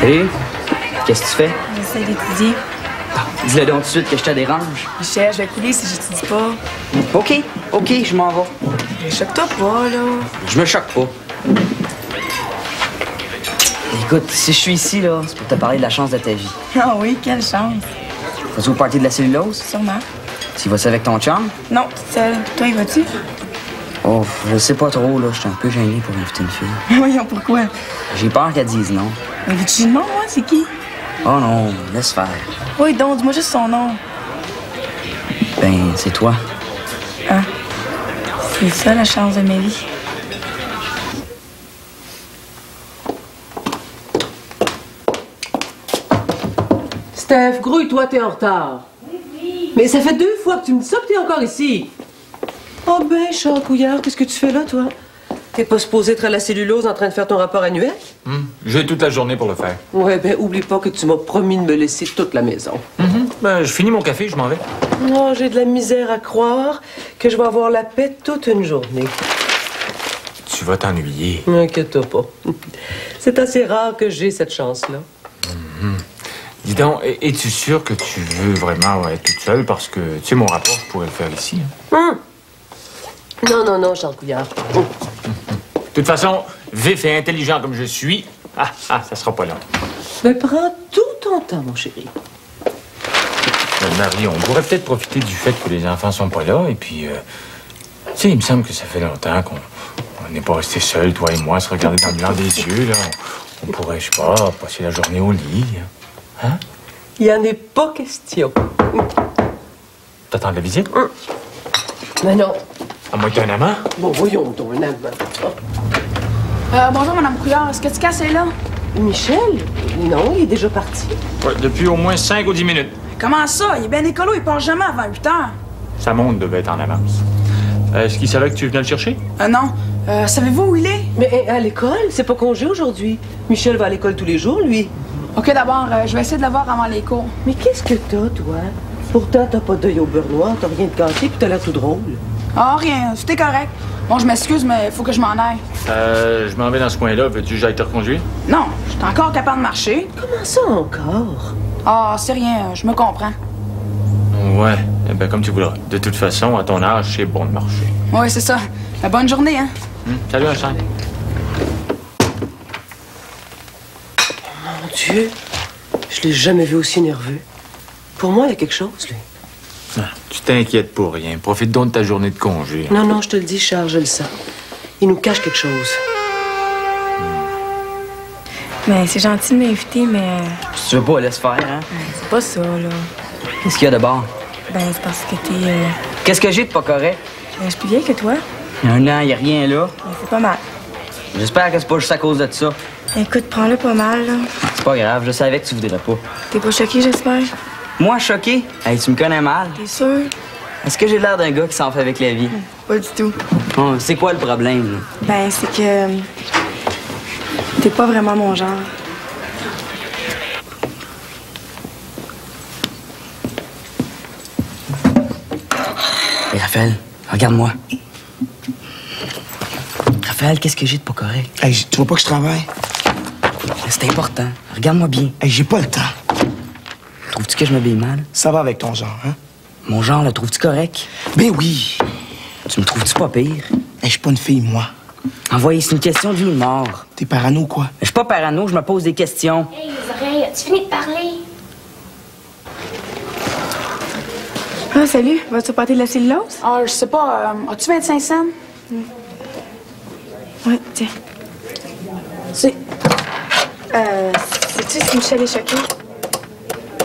Salut. Qu'est-ce que tu fais? J'essaie d'étudier. Dis-le donc tout de suite que je te dérange. Michel, je vais couler si j'étudie pas. OK, je m'en vais. Choque-toi pas, là. Je me choque pas. Écoute, si je suis ici, là, c'est pour te parler de la chance de ta vie. Ah oui, quelle chance. Vas-tu au party de la cellulose? Sûrement. Tu vas-tu avec ton chum? Non, toute seule. Toi, y vas-tu? Oh, je sais pas trop, là. Je suis un peu gêné pour inviter une fille. Voyons, pourquoi? J'ai peur qu'elle dise non. Mais veux-tu le nom, moi? C'est qui? Oh non, laisse faire. Oui, donc, dis-moi juste son nom. Ben, c'est toi. Ah. C'est ça, la chance de ma vie. Steph, grouille, toi, t'es en retard. Oui. Mais ça fait 2 fois que tu me dis ça que t'es encore ici. Oh ben, Charles Couillard, qu'est-ce que tu fais là, toi? T'es pas supposé être à la cellulose en train de faire ton rapport annuel? J'ai toute la journée pour le faire. Ouais, ben, oublie pas que tu m'as promis de me laisser toute la maison. Ben, je finis mon café, je m'en vais. Oh, j'ai de la misère à croire que je vais avoir la paix toute une journée. Tu vas t'ennuyer. N'inquiète pas. C'est assez rare que j'ai cette chance-là. Dis donc, es-tu sûr que tu veux vraiment être toute seule? Parce que, tu sais, mon rapport, je pourrais le faire ici. Non, Charles Couillard. De toute façon, vif et intelligent comme je suis, ça sera pas long. Mais prends tout ton temps, mon chéri. Marie, on pourrait peut-être profiter du fait que les enfants sont pas là, et puis, tu sais, il me semble que ça fait longtemps qu'on n'est pas restés seuls, toi et moi, à se regarder dans le blanc des yeux, là. On pourrait, je sais pas, passer la journée au lit. Hein? Il n'y en est pas question. T'attends la visite? Mais non. À moins que t'aies un amant? Bon, voyons donc, un amant. Bonjour, Madame Couillard. Est-ce que tu casses là? Michel? Non, il est déjà parti. Ouais, depuis au moins 5 ou 10 minutes. Comment ça? Il est bien écolo, il part jamais avant 8 heures. Sa montre devait être en avance. Est-ce qu'il savait que tu venais le chercher? Non. Savez-vous où il est? Mais à l'école? C'est pas congé aujourd'hui. Michel va à l'école tous les jours, lui. OK, d'abord, je vais essayer de le voir avant les cours. Mais qu'est-ce que t'as, toi? Pourtant, t'as pas d'œil au beurre noir, t'as rien de cassé, puis t'as l'air tout drôle. Ah, rien. Tout est correct. Bon, je m'excuse, mais il faut que je m'en aille. Je m'en vais dans ce coin-là. Veux-tu que j'aille te reconduire? Non, je suis encore capable de marcher. Comment ça encore? Ah, c'est rien, je me comprends. Ouais, eh ben comme tu voudras. De toute façon, à ton âge, c'est bon de marcher. Oui, c'est ça. Bonne journée, hein? Salut, Vincent. Mon Dieu, je l'ai jamais vu aussi nerveux. Pour moi, il y a quelque chose, lui. Tu t'inquiètes pour rien. Profite donc de ta journée de congé. Non, je te le dis, Charles, je le sens. Il nous cache quelque chose. Mais c'est gentil de m'inviter, mais... Si tu veux pas, laisse faire, hein? C'est pas ça, là. Qu'est-ce qu'il y a de bord? Ben, c'est parce que t'es... Qu'est-ce que j'ai de pas correct? Ben, je suis plus vieille que toi. Il y a un an, il y a rien là. Ben, c'est pas mal. J'espère que c'est pas juste à cause de ça. Écoute, prends-le pas mal, là. C'est pas grave, je savais que tu voudrais pas. T'es pas choqué, j'espère? Moi, choqué? Hey, tu me connais mal. T'es sûr? Est-ce que j'ai l'air d'un gars qui s'en fait avec la vie? Pas du tout. Oh, c'est quoi le problème, là? Ben, c'est que... T'es pas vraiment mon genre. Hey, Raphaël, regarde-moi. Raphaël, qu'est-ce que j'ai de pas correct? Hey, tu vois pas que je travaille? C'est important. Regarde-moi bien. Hey, j'ai pas le temps. Trouves-tu que je m'habille mal? Ça va avec ton genre, hein? Mon genre, le trouves-tu correct? Ben oui! Tu me trouves-tu pas pire? Hey, je suis pas une fille, moi. Envoyez, c'est une question de vie ou de mort. T'es parano, quoi? Je suis pas parano, je me pose des questions. Hey, les oreilles, as-tu fini de parler? Ah, salut. Vas-tu au party de la cellulose? Ah, je sais pas. As-tu 25 cents? Ouais, tiens. C'est... sais-tu si Michel est choqué?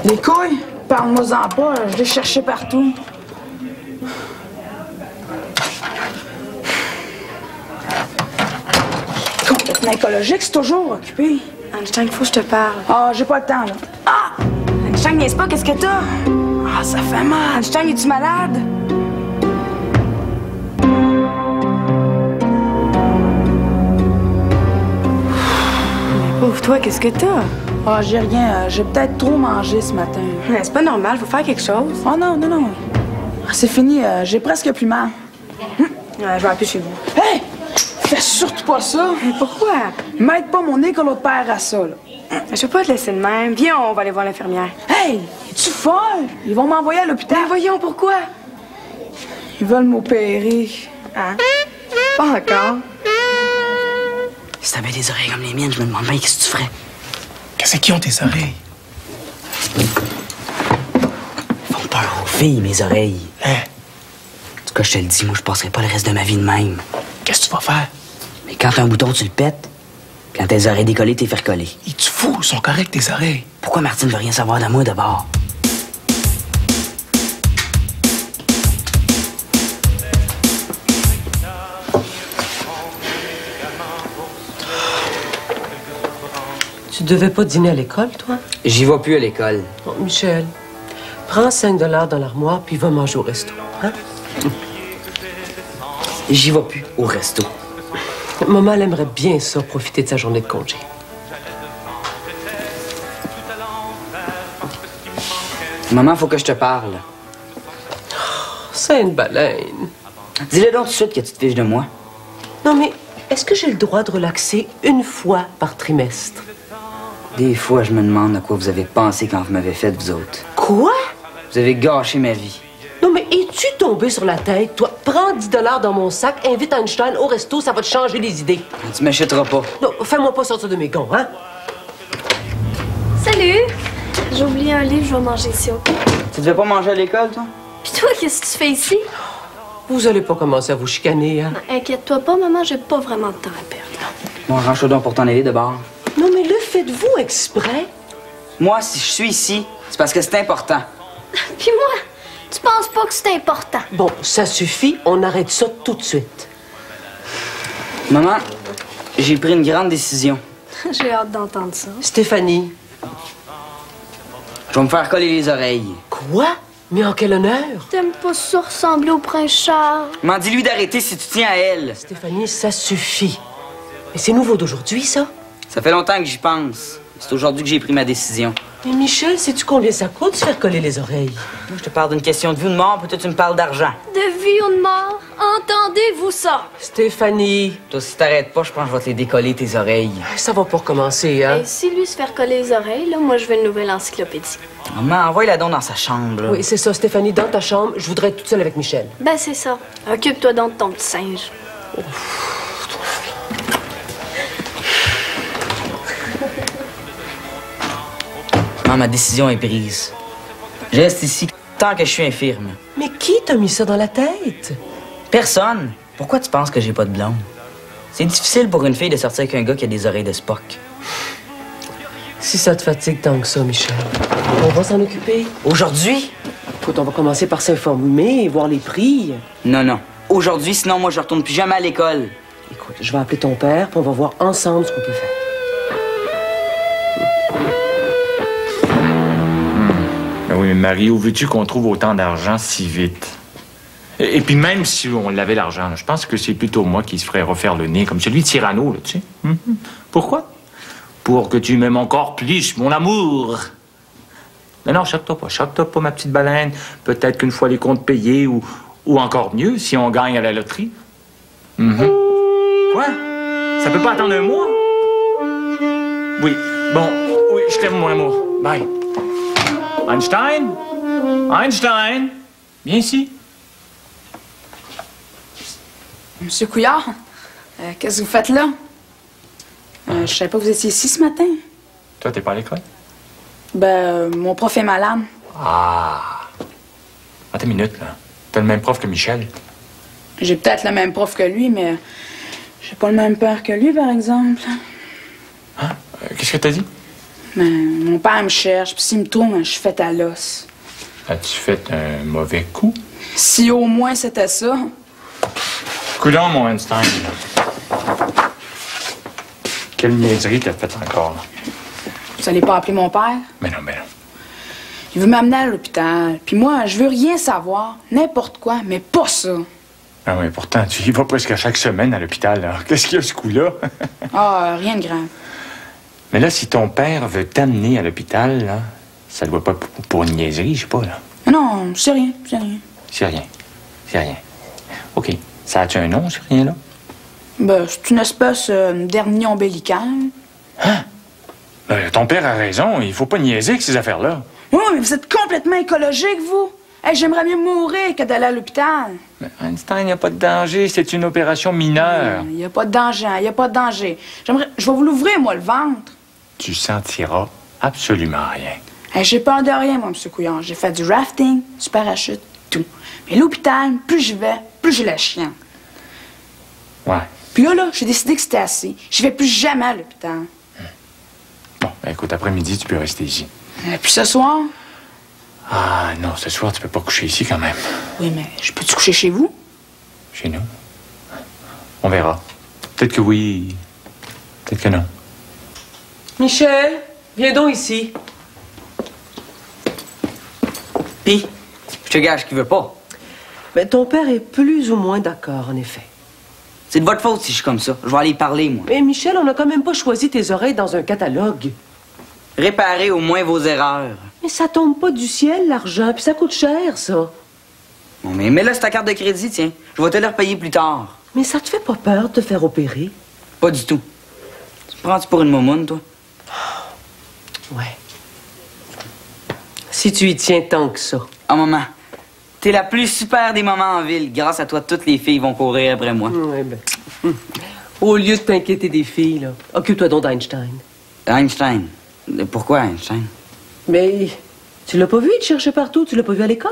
Les couilles? Parle-moi-en pas, je l'ai cherché partout. Complètement écologique, c'est toujours occupé. Einstein, il faut que je te parle. Ah, j'ai pas le temps, là. Ah! Einstein, n'est-ce pas? Qu'est-ce que t'as? Ah, ça fait mal. Einstein, es-tu malade? Mais pauvre toi, qu'est-ce que t'as? Ah, j'ai rien. J'ai peut-être trop mangé ce matin. C'est pas normal, faut faire quelque chose. Oh non. Ah, c'est fini, j'ai presque plus mal. Je vais appeler chez vous. Hey! Fais surtout pas ça. Mais pourquoi? M'aide pas mon nez que l'autre père à ça, là. Je veux pas te laisser de même. Viens, on va aller voir l'infirmière. Hey! Es-tu folle? Ils vont m'envoyer à l'hôpital. Ben voyons, pourquoi? Ils veulent m'opérer. Hein? Pas encore. Si t'avais des oreilles comme les miennes, je me demande bien qu'est-ce que tu ferais. Qu'est-ce qui ont tes oreilles? Ils font peur aux filles, mes oreilles. Hein? En tout cas, je te le dis, moi, je passerai pas le reste de ma vie de même. Qu'est-ce que tu vas faire? Mais quand t'as un bouton, tu le pètes. Quand tes oreilles décollées, t'es fait recoller. Es-tu fou? Ils sont corrects, tes oreilles. Pourquoi Martine veut rien savoir de moi, d'abord? Tu devais pas dîner à l'école, toi? J'y vais plus à l'école. Bon, Michel, prends 5 $ dans l'armoire, puis va manger au resto. Hein? J'y vais plus au resto. Maman, elle aimerait bien ça, profiter de sa journée de congé. Maman, faut que je te parle. Sainte baleine. Dis-le donc tout de suite que tu te fiches de moi. Non, mais est-ce que j'ai le droit de relaxer une fois par trimestre? Des fois, je me demande à quoi vous avez pensé quand vous m'avez fait, vous autres. Quoi? Vous avez gâché ma vie. Non, mais es-tu tombé sur la tête, toi? Prends 10 $ dans mon sac, invite Einstein au resto, ça va te changer les idées. Tu m'achèteras pas. Non, fais-moi pas sortir de mes gonds, hein? Salut! J'ai oublié un livre, je vais manger ici, OK? Tu devais pas manger à l'école, toi? Puis toi, qu'est-ce que tu fais ici? Vous allez pas commencer à vous chicaner, hein? Inquiète-toi pas, maman, j'ai pas vraiment de temps à perdre. Bon, range-toi donc pour t'en aller de bord. Non, mais le faites-vous exprès? Moi, si je suis ici, c'est parce que c'est important. Puis moi, tu penses pas que c'est important? Bon, ça suffit, on arrête ça tout de suite. Maman, j'ai pris une grande décision. J'ai hâte d'entendre ça. Stéphanie. Je vais me faire coller les oreilles. Quoi? Mais en quel honneur? T'aimes pas ça ressembler au prince Charles? M'en dis-lui d'arrêter si tu tiens à elle. Stéphanie, ça suffit. Mais c'est nouveau d'aujourd'hui, ça? Ça fait longtemps que j'y pense. C'est aujourd'hui que j'ai pris ma décision. Mais Michel, sais-tu combien ça coûte de se faire coller les oreilles? Moi, je te parle d'une question de vie ou de mort, puis toi, tu me parles d'argent. De vie ou de mort? Entendez-vous ça? Stéphanie, Toi, si t'arrêtes pas, je pense que je vais te les décoller, tes oreilles. ça va pas recommencer, hein? Et si lui se faire coller les oreilles, là, moi, je veux une nouvelle encyclopédie. Maman, envoie-la donc dans sa chambre, là. Oui, c'est ça, Stéphanie, dans ta chambre, je voudrais être toute seule avec Michel. Ben, c'est ça. Occupe-toi donc de ton petit singe. Maman, ma décision est prise. Je reste ici tant que je suis infirme. Mais qui t'a mis ça dans la tête? Personne. Pourquoi tu penses que j'ai pas de blonde? C'est difficile pour une fille de sortir avec un gars qui a des oreilles de Spock. Si ça te fatigue tant que ça, Michel, on va s'en occuper. Aujourd'hui? Écoute, on va commencer par s'informer, voir les prix. Non, non. Aujourd'hui, sinon moi, je retourne plus jamais à l'école. Écoute, je vais appeler ton père, puis on va voir ensemble ce qu'on peut faire. Ben oui, mais Marie, où veux-tu qu'on trouve autant d'argent si vite? Et puis même si on l'avait l'argent, là, je pense que c'est plutôt moi qui se ferais refaire le nez, comme celui de Cyrano, là, tu sais. Pourquoi? Pour que tu m'aimes encore plus, mon amour. Mais non, choque-toi pas, ma petite baleine. Peut-être qu'une fois les comptes payés, ou encore mieux, si on gagne à la loterie. Quoi? Ça peut pas attendre un mois? Oui, bon, oui, je t'aime, mon amour. Bye. Einstein? Einstein? Viens ici. Monsieur Couillard, qu'est-ce que vous faites là? Je savais pas que vous étiez ici ce matin. Toi, t'es pas à l'école? Mon prof est malade. Ah. Attends une minute, là. T'as le même prof que Michel. J'ai peut-être le même prof que lui, mais j'ai pas le même père que lui, par exemple. Hein? Qu'est-ce que t'as dit? Mon père me cherche, puis s'il me trouve, je suis faite à l'os. As-tu fait un mauvais coup? Si au moins c'était ça. Coudonc, mon Einstein. Quelle niaiserie t'as faite encore, là? Vous allez pas appeler mon père? Mais non. Il veut m'amener à l'hôpital. Puis moi, je veux rien savoir. N'importe quoi, mais pas ça. Ah oui, pourtant, tu y vas presque à chaque semaine à l'hôpital, là. Qu'est-ce qu'il y a, ce coup-là? Rien de grave. Mais là, si ton père veut t'amener à l'hôpital, là, ça doit pas pour une niaiserie, je sais pas, là. Non, c'est rien. C'est rien. OK. Ça a-tu un nom, ce rien-là? Ben, c'est une espèce d'hernie ombilicale. Hein? Ton père a raison. Il faut pas niaiser avec ces affaires-là. Oui, mais vous êtes complètement écologique, vous. Hey, j'aimerais mieux mourir que d'aller à l'hôpital. Mais Einstein, il n'y a pas de danger. C'est une opération mineure. Il n'y a pas de danger, il n'y a pas de danger. Je vais vous l'ouvrir, moi, le ventre. Tu sentiras absolument rien. Hey, j'ai peur de rien, moi, M. Couillard. J'ai fait du rafting, du parachute, tout. Mais l'hôpital, plus j'y vais, plus j'ai la chienne. Ouais. Puis là, j'ai décidé que c'était assez. Je vais plus jamais à l'hôpital. Bon, ben, écoute, après-midi, tu peux rester ici. Et puis ce soir? Ah, non, ce soir, tu peux pas coucher ici quand même. Oui, mais je peux-tu coucher chez vous? Chez nous? On verra. Peut-être que oui, peut-être que non. Michel, viens donc ici. Pis, je te gage qu'il veut pas. Mais ton père est plus ou moins d'accord, en effet. C'est de votre faute si je suis comme ça. Je vais aller y parler, moi. Mais Michel, on n'a quand même pas choisi tes oreilles dans un catalogue. Réparez au moins vos erreurs. Mais ça tombe pas du ciel, l'argent, puis ça coûte cher, ça. Bon, mais là, c'est ta carte de crédit, tiens. Je vais te le repayer plus tard. Mais ça te fait pas peur de te faire opérer? Pas du tout. Tu me prends-tu pour une momoune, toi? Ouais. Si tu y tiens tant que ça. Ah, maman, t'es la plus super des mamans en ville. Grâce à toi, toutes les filles vont courir après moi. Ouais, ben. Au lieu de t'inquiéter des filles, là, occupe-toi donc d'Einstein. Einstein. Pourquoi Einstein? Mais tu l'as pas vu, il te cherchait partout. Tu l'as pas vu à l'école?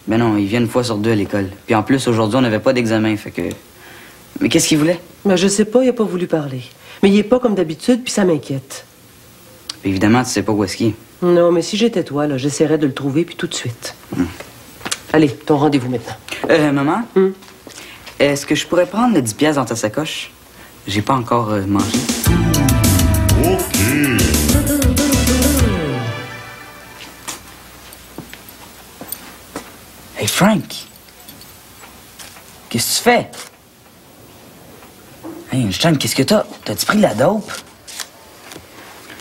Ben non, il vient une fois sur deux à l'école. Puis en plus, aujourd'hui, on n'avait pas d'examen, fait que... Mais qu'est-ce qu'il voulait? Ben, je sais pas, il a pas voulu parler. Mais il est pas comme d'habitude, puis ça m'inquiète. Évidemment, tu sais pas où est-ce qu'il est. Non, mais si j'étais toi, là, j'essaierais de le trouver, puis tout de suite. Allez, ton rendez-vous maintenant. Maman? Est-ce que je pourrais prendre le 10 piastres dans ta sacoche? J'ai pas encore mangé. Hey, Frank! Qu'est-ce que tu fais? Hey, Einstein, qu'est-ce que t'as? T'as-tu pris de la dope?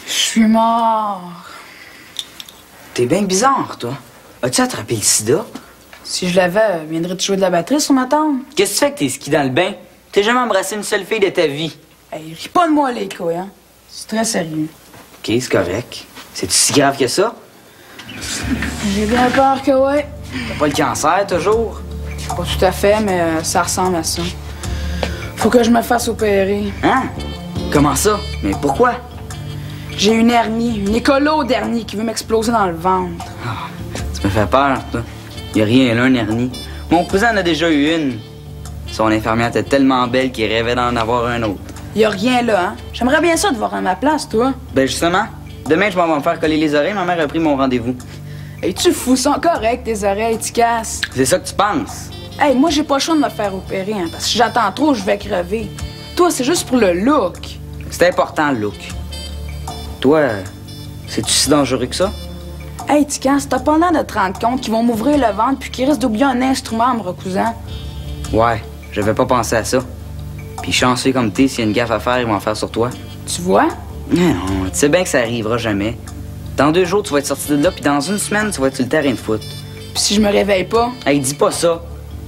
Je suis mort. T'es bien bizarre, toi. As-tu attrapé le sida? Si je l'avais, viendrais-tu jouer de la batterie sur ma table? Qu'est-ce que tu fais que t'es ski dans le bain? T'as jamais embrassé une seule fille de ta vie. Hey, ris pas de moi, les couilles, hein? C'est très sérieux. OK, c'est correct. C'est-tu si grave que ça? J'ai bien peur que ouais. T'as pas le cancer, toujours? Pas tout à fait, mais ça ressemble à ça. Faut que je me fasse opérer. Hein? Comment ça? Mais pourquoi? J'ai une hernie, une écolo d'hernie qui veut m'exploser dans le ventre. Ah, tu me fais peur, toi. Y a rien là, une hernie. Mon cousin en a déjà eu une. Son infirmière était tellement belle qu'il rêvait d'en avoir un autre. Y a rien là, hein? J'aimerais bien ça de voir à ma place, toi. Ben justement, demain je m'en vais me faire coller les oreilles. Ma mère a pris mon rendez-vous. Hey, tu fous, sont corrects, tes oreilles, tu casses. C'est ça que tu penses? Hey, moi, j'ai pas le choix de me faire opérer, hein, parce que si j'attends trop, je vais crever. Toi, c'est juste pour le look. C'est important, le look. Toi, c'est-tu si dangereux que ça? Hey, tu casses, t'as pas l'air de te rendre compte qu'ils vont m'ouvrir le ventre puis qu'il risque d'oublier un instrument en me recousant. Ouais, j'avais pas pensé à ça. Puis chanceux comme t'es, s'il y a une gaffe à faire, ils vont en faire sur toi. Tu vois? Non, tu sais bien que ça arrivera jamais. Dans 2 jours, tu vas être sorti de là, puis dans 1 semaine, tu vas être sur le terrain de foot. Puis si je me réveille pas? Hey, dis pas ça.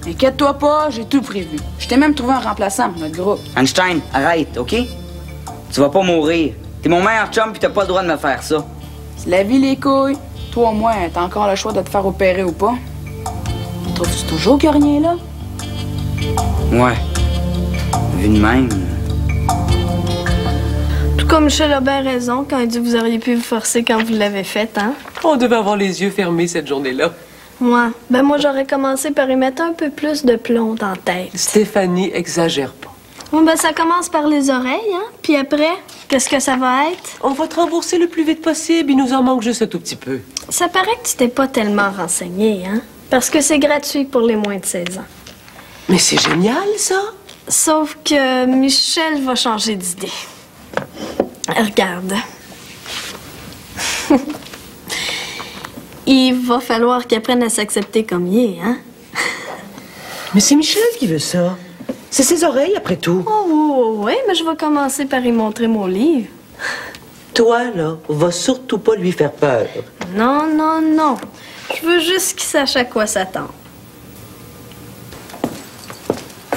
Inquiète-toi pas, j'ai tout prévu. Je t'ai même trouvé un remplaçant pour notre groupe. Einstein, arrête, OK? Tu vas pas mourir. T'es mon meilleur chum, puis t'as pas le droit de me faire ça. C'est la vie, les couilles. Toi, au moins, t'as encore le choix de te faire opérer ou pas. Trouves-tu toujours qu'il y a rien là? Ouais. Vu de même. Tout comme Michel a bien raison quand il dit que vous auriez pu vous forcer quand vous l'avez fait, hein? On devait avoir les yeux fermés cette journée-là. Ouais. Ben moi, j'aurais commencé par y mettre un peu plus de plomb dans la tête. Stéphanie, exagère pas. Bon, ben ça commence par les oreilles, hein? Puis après, qu'est-ce que ça va être? On va te rembourser le plus vite possible. Il nous en manque juste un tout petit peu. Ça paraît que tu t'es pas tellement renseigné, hein? Parce que c'est gratuit pour les moins de 16 ans. Mais c'est génial, ça! Sauf que Michel va changer d'idée. Regarde. Il va falloir qu'il apprenne à s'accepter comme il est, hein? Mais c'est Michel qui veut ça. C'est ses oreilles, après tout. Oh, oui, mais je vais commencer par y montrer mon livre. Toi, là, va surtout pas lui faire peur. Non, non, non. Je veux juste qu'il sache à quoi s'attendre.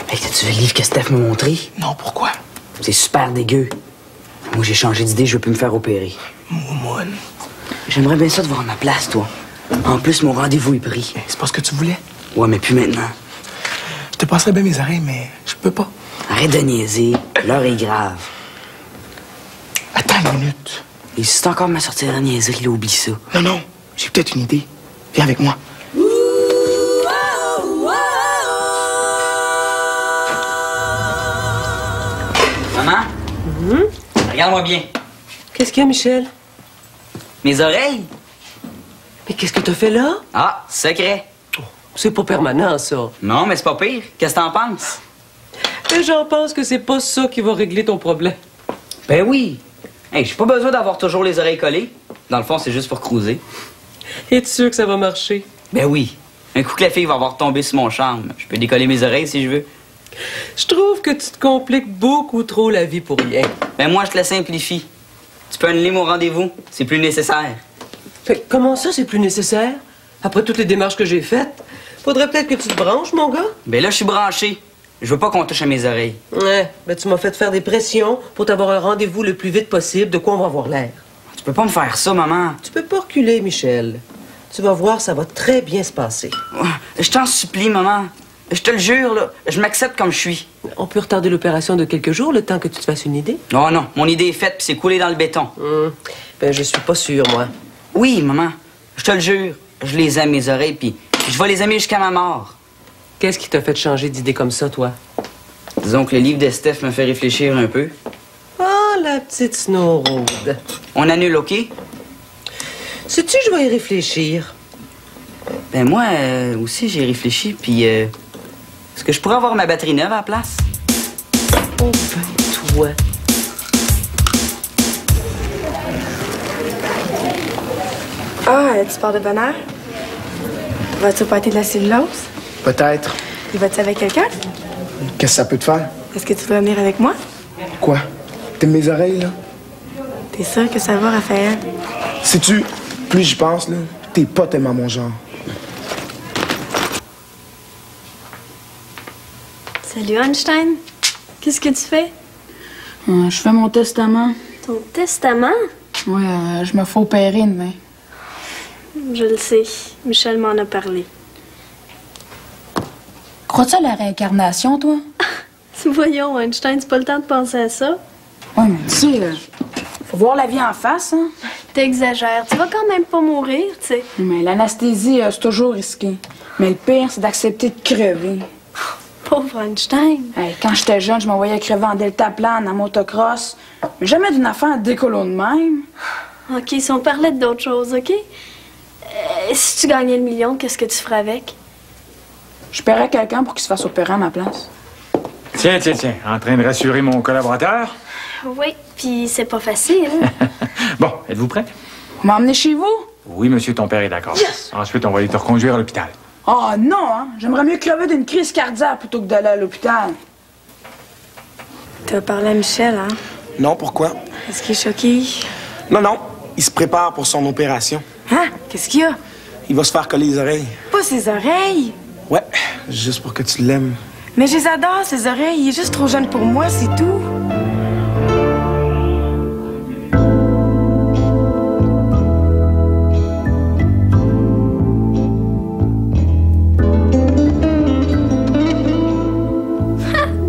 Hey, t'as-tu Tu veux le livre que Steph m'a montré? Non, pourquoi? C'est super dégueu. Moi, j'ai changé d'idée, je veux plus me faire opérer. Moumoune. J'aimerais bien ça de voir ma place, toi. En plus, mon rendez-vous est pris. C'est pas ce que tu voulais? Ouais, mais plus maintenant. Je te passerais bien mes oreilles, mais je peux pas. Arrête de niaiser. L'heure est grave. Attends une minute. Et si c'est encore ma sortie de la niaiserie, là, oublie ça. Non, non, j'ai peut-être une idée. Viens avec moi. Maman? Regarde-moi bien. Qu'est-ce qu'il y a, Michel? Mes oreilles? Mais qu'est-ce que t'as fait là? Ah, secret. C'est pas permanent, ça. Non, mais c'est pas pire. Qu'est-ce que t'en penses? Et j'en pense que c'est pas ça qui va régler ton problème. Ben oui. Hey, j'ai pas besoin d'avoir toujours les oreilles collées. Dans le fond, c'est juste pour cruiser. Es-tu sûr que ça va marcher? Ben oui. Un coup que la fille va avoir tombé sur mon charme, je peux décoller mes oreilles si je veux. Je trouve que tu te compliques beaucoup trop la vie pour rien. Ben moi, je te la simplifie. Tu peux annuler mon rendez-vous. C'est plus nécessaire. Fait, comment ça, c'est plus nécessaire? Après toutes les démarches que j'ai faites, faudrait peut-être que tu te branches, mon gars? Ben là, je suis branché. Je veux pas qu'on touche à mes oreilles. Ouais, ben tu m'as fait faire des pressions pour t'avoir un rendez-vous le plus vite possible, de quoi on va avoir l'air. Tu peux pas me faire ça, maman. Tu peux pas reculer, Michel. Tu vas voir, ça va très bien se passer. Je t'en supplie, maman. Je te le jure, là. Je m'accepte comme je suis. On peut retarder l'opération de quelques jours, le temps que tu te fasses une idée? Non, non. Mon idée est faite, puis c'est coulé dans le béton. Ben, je suis pas sûre, moi. Oui, maman. Je te le jure. Je les aime, mes oreilles, puis je vais les aimer jusqu'à ma mort. Qu'est-ce qui t'a fait changer d'idée comme ça, toi? Disons que le livre de Steph me fait réfléchir un peu. Ah, la petite Snowroad. On annule, OK? Sais-tu, je vais y réfléchir. Ben moi aussi, j'ai réfléchi, puis est-ce que je pourrais avoir ma batterie neuve à la place? Oh, ben, toi. Ah, tu parles de bonheur? Vas-tu au pâté de la cellulose? Peut-être. Y vas-tu avec quelqu'un? Qu'est-ce que ça peut te faire? Est-ce que tu dois venir avec moi? Quoi? T'aimes mes oreilles, là? T'es sûr que ça va, Raphaël? Sais-tu, plus j'y pense, là, t'es pas tellement mon genre. Salut Einstein. Qu'est-ce que tu fais? Je fais mon testament. Ton testament? Ouais, je me fais opérer demain. Je le sais. Michel m'en a parlé. Crois-tu à la réincarnation, toi? Voyons, Einstein, c'est pas le temps de penser à ça. Ouais, mais tu sais, faut voir la vie en face, hein? T'exagères. Tu vas quand même pas mourir, tu sais. Mais l'anesthésie, c'est toujours risqué. Mais le pire, c'est d'accepter de crever. Pauvre Einstein. Hey, quand j'étais jeune, je me voyais crever en deltaplane, en motocross. Mais jamais d'une affaire décolo de même. OK, si on parlait d'autres choses, OK? Si tu gagnais le million, qu'est-ce que tu ferais avec? Je paierais quelqu'un pour qu'il se fasse opérer à ma place. Tiens, en train de rassurer mon collaborateur. Oui, puis c'est pas facile. Bon, êtes-vous prêt? Vous m'emmenez chez vous? Oui, monsieur, ton père est d'accord. Yes! Ensuite, on va aller te reconduire à l'hôpital. Oh non, hein? J'aimerais mieux crever d'une crise cardiaque plutôt que d'aller à l'hôpital. T'as parlé à Michel, hein? Non, pourquoi? Est-ce qu'il est choqué? Non, non, il se prépare pour son opération. Hein? Qu'est-ce qu'il y a? Il va se faire coller les oreilles. Pas ses oreilles! Ouais, juste pour que tu l'aimes. Mais je les adore, ses oreilles. Il est juste trop jeune pour moi, c'est tout.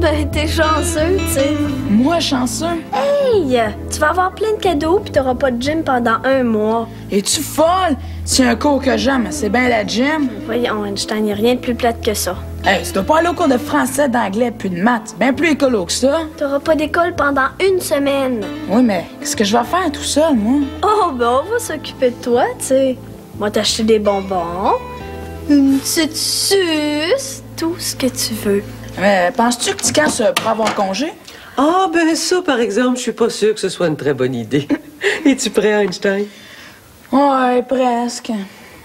Ben, t'es chanceux, tu sais. Moi, chanceux? Hey! Tu vas avoir plein de cadeaux puis t'auras pas de gym pendant 1 mois. Es-tu folle? C'est un cours que j'aime, c'est bien la gym. Voyons, Einstein, y a rien de plus plate que ça. Hey, si t'as pas aller au cours de français, d'anglais puis de maths, c'est bien plus écolo que ça. T'auras pas d'école pendant 1 semaine. Oui, mais qu'est-ce que je vais faire tout seul, moi? Oh, ben, on va s'occuper de toi, tu sais. On va t'acheter des bonbons, une petite suce, tout ce que tu veux. Mais penses-tu que tu casses pour avoir congé? Ah, ben ça, par exemple, je suis pas sûre que ce soit une très bonne idée. Es-tu prêt, Einstein? Ouais, presque.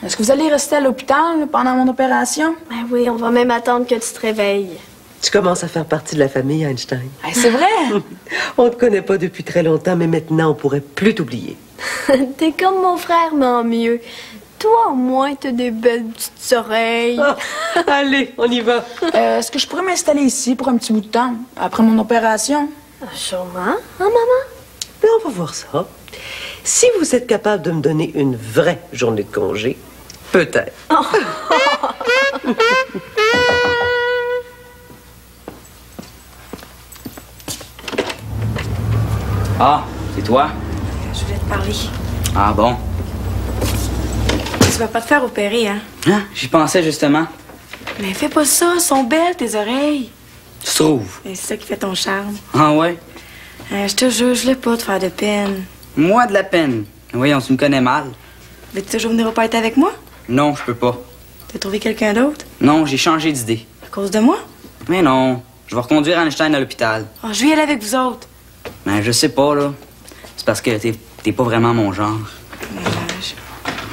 Est-ce que vous allez rester à l'hôpital là, pendant mon opération? Ben oui, on va même attendre que tu te réveilles. Tu commences à faire partie de la famille, Einstein. Hey, c'est vrai? On te connaît pas depuis très longtemps, mais maintenant, on pourrait plus t'oublier. T'es comme mon frère, mais en mieux. Toi, au moins, t'as des belles petites oreilles. Ah, allez, on y va. Est-ce que je pourrais m'installer ici pour un petit bout de temps, après mon opération? Sûrement. Hein, maman? Mais on va voir ça. Si vous êtes capable de me donner une vraie journée de congé, peut-être. Ah, c'est toi? Je voulais te parler. Ah bon? Tu vas pas te faire opérer, hein? Hein? J'y pensais justement. Mais fais pas ça, elles sont belles, tes oreilles. Tu trouves? Et c'est ça qui fait ton charme. Ah ouais? Je te jure, je voulais pas te faire de peine. Moi de la peine. Voyons, tu me connais mal. Veux-tu toujours venir au party avec moi? Non, je peux pas. T'as trouvé quelqu'un d'autre? Non, j'ai changé d'idée. À cause de moi? Mais non, je vais reconduire Einstein à l'hôpital. Oh, je vais y aller avec vous autres. Mais je sais pas, là. C'est parce que t'es pas vraiment mon genre. Dommage.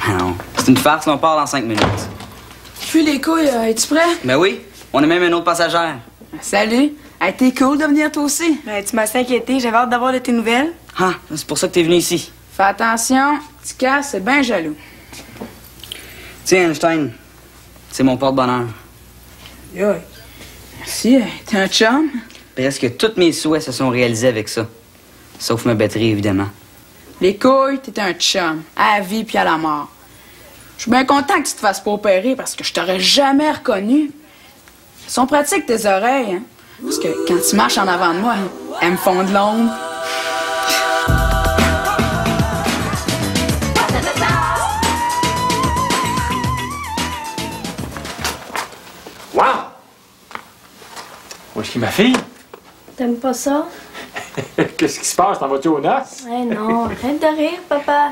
Mais non. C'est une farce, on part dans 5 minutes. Puis les couilles, es-tu prêt? Ben oui, on a même une autre passagère. Salut. Hey, t'es cool de venir toi aussi. Ben, tu m'as assez inquiété, j'avais hâte d'avoir de tes nouvelles. Ah, c'est pour ça que t'es venu ici. Fais attention, petit casse, c'est bien jaloux. Tiens, Einstein, c'est mon porte-bonheur. Yo, merci, t'es un chum? Presque tous mes souhaits se sont réalisés avec ça. Sauf ma batterie, évidemment. Les couilles, t'es un chum, à la vie puis à la mort. Je suis bien content que tu te fasses pas opérer parce que je t'aurais jamais reconnu. Elles sont pratiques tes oreilles, hein? Parce que quand tu marches en avant de moi, elles me font de l'ombre. Wow! Où est-ce qu'il ma fille? T'aimes pas ça? Qu'est-ce qui se passe? T'en vas-tu aux noces? Eh non, arrête de rire, papa.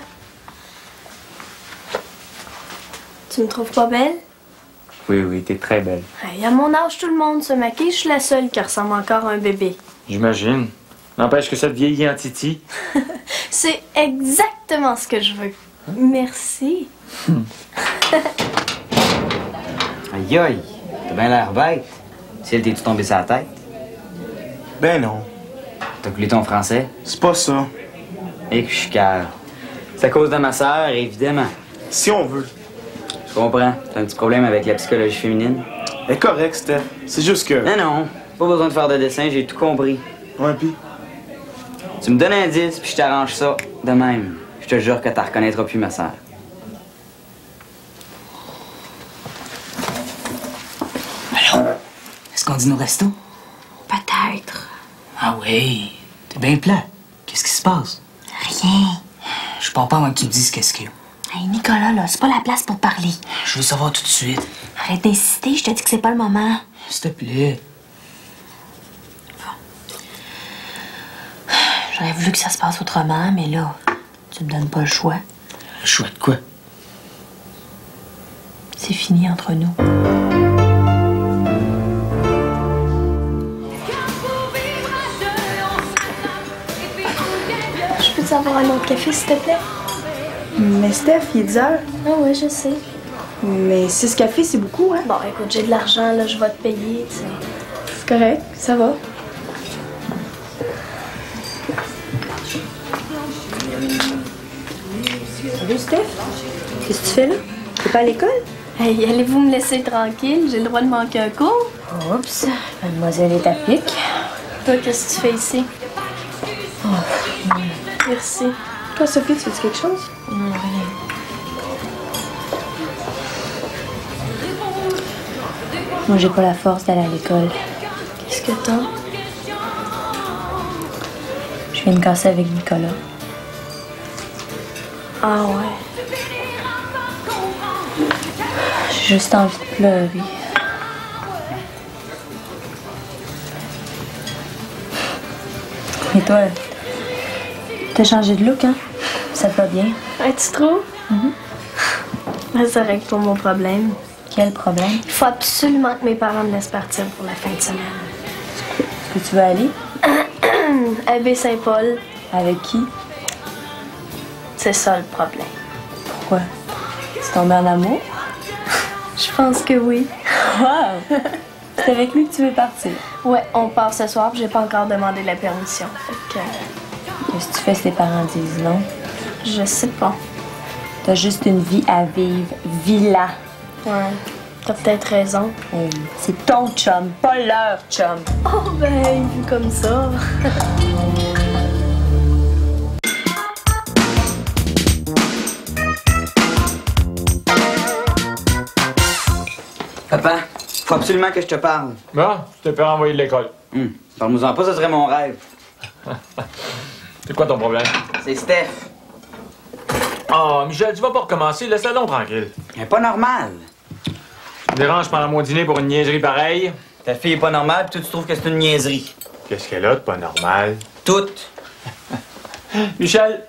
Tu me trouves pas belle? Oui, oui, t'es très belle. Hey, à mon âge, tout le monde se maquille. Je suis la seule qui ressemble encore à un bébé. J'imagine. N'empêche que ça te vieillit en titi. C'est exactement ce que je veux. Merci. Aïe aïe, t'as bien l'air bête. Si elle t'es-tu tombé sur la tête? Ben non, T'as coulé ton français? c'est pas ça. Et que je suis cave. C'est à cause de ma sœur, évidemment. Si on veut. Je comprends. T'as un petit problème avec la psychologie féminine? Elle est correcte, Steph. C'est juste que... Non, non. Pas besoin de faire de dessin, j'ai tout compris. Ouais, pis... Tu me donnes un 10, puis je t'arrange ça de même. Je te jure que t'en reconnaîtras plus ma sœur. Allô? Est-ce qu'on dîne au resto? Peut-être. Ah oui, t'es bien plat. Qu'est-ce qui se passe? Rien. Je pars pas avant que tu me dises qu'est-ce qu'il y a. Hey, Nicolas, là, c'est pas la place pour parler. Je veux savoir tout de suite. Arrête d'insister, je te dis que c'est pas le moment. S'il te plaît. J'aurais voulu que ça se passe autrement, mais là, tu me donnes pas le choix. Le choix de quoi? C'est fini entre nous. Je peux avoir un autre café, s'il te plaît? Mais Steph, il est 10 heures. Ah oui, je sais. Mais 6 cafés, c'est beaucoup, hein? Bon, écoute, j'ai de l'argent, là, je vais te payer, tu sais. C'est correct, ça va. Salut, Steph. Qu'est-ce que tu fais là? T'es pas à l'école? Hey, allez-vous me laisser tranquille? J'ai le droit de manquer un cours? Oups, mademoiselle est à pic. Toi, qu'est-ce que tu fais ici? Merci. Toi, Sophie, tu fais quelque chose? Non, rien. Moi, j'ai pas la force d'aller à l'école. Qu'est-ce que t'as? Je viens de casser avec Nicolas. Ah ouais. J'ai juste envie de pleurer. Et toi, t'as changé de look, hein? Ça te va bien? Ouais, tu trouves? Ben, ça règle pas mon problème. Quel problème? Il faut absolument que mes parents me laissent partir pour la fin de semaine. Est-ce que tu veux aller? À Baie-Saint-Paul, Avec qui? c'est ça le problème. Pourquoi? Tu tombes en amour? Je pense que oui. Wow! C'est avec lui que tu veux partir. Ouais, on part ce soir, puis j'ai pas encore demandé la permission. Fait que, Qu'est-ce que tu fais si tes parents disent non? je sais pas. T'as juste une vie à vivre. Vis-la. Ouais, t'as peut-être raison. Hey, c'est ton chum, pas leur chum. Oh ben, vu comme ça. Papa, faut absolument que je te parle. Bon, je te peux renvoyer de l'école. Parle-moi-en pas, ce serait mon rêve. C'est quoi ton problème? C'est Steph. Oh, Michel, tu vas pas recommencer, laisse-la donc tranquille. Elle est pas normale. Tu me déranges pendant mon dîner pour une niaiserie pareille? Ta fille est pas normale, puis toi, tu trouves que c'est une niaiserie. Qu'est-ce qu'elle a de pas normal? Toute. Michel,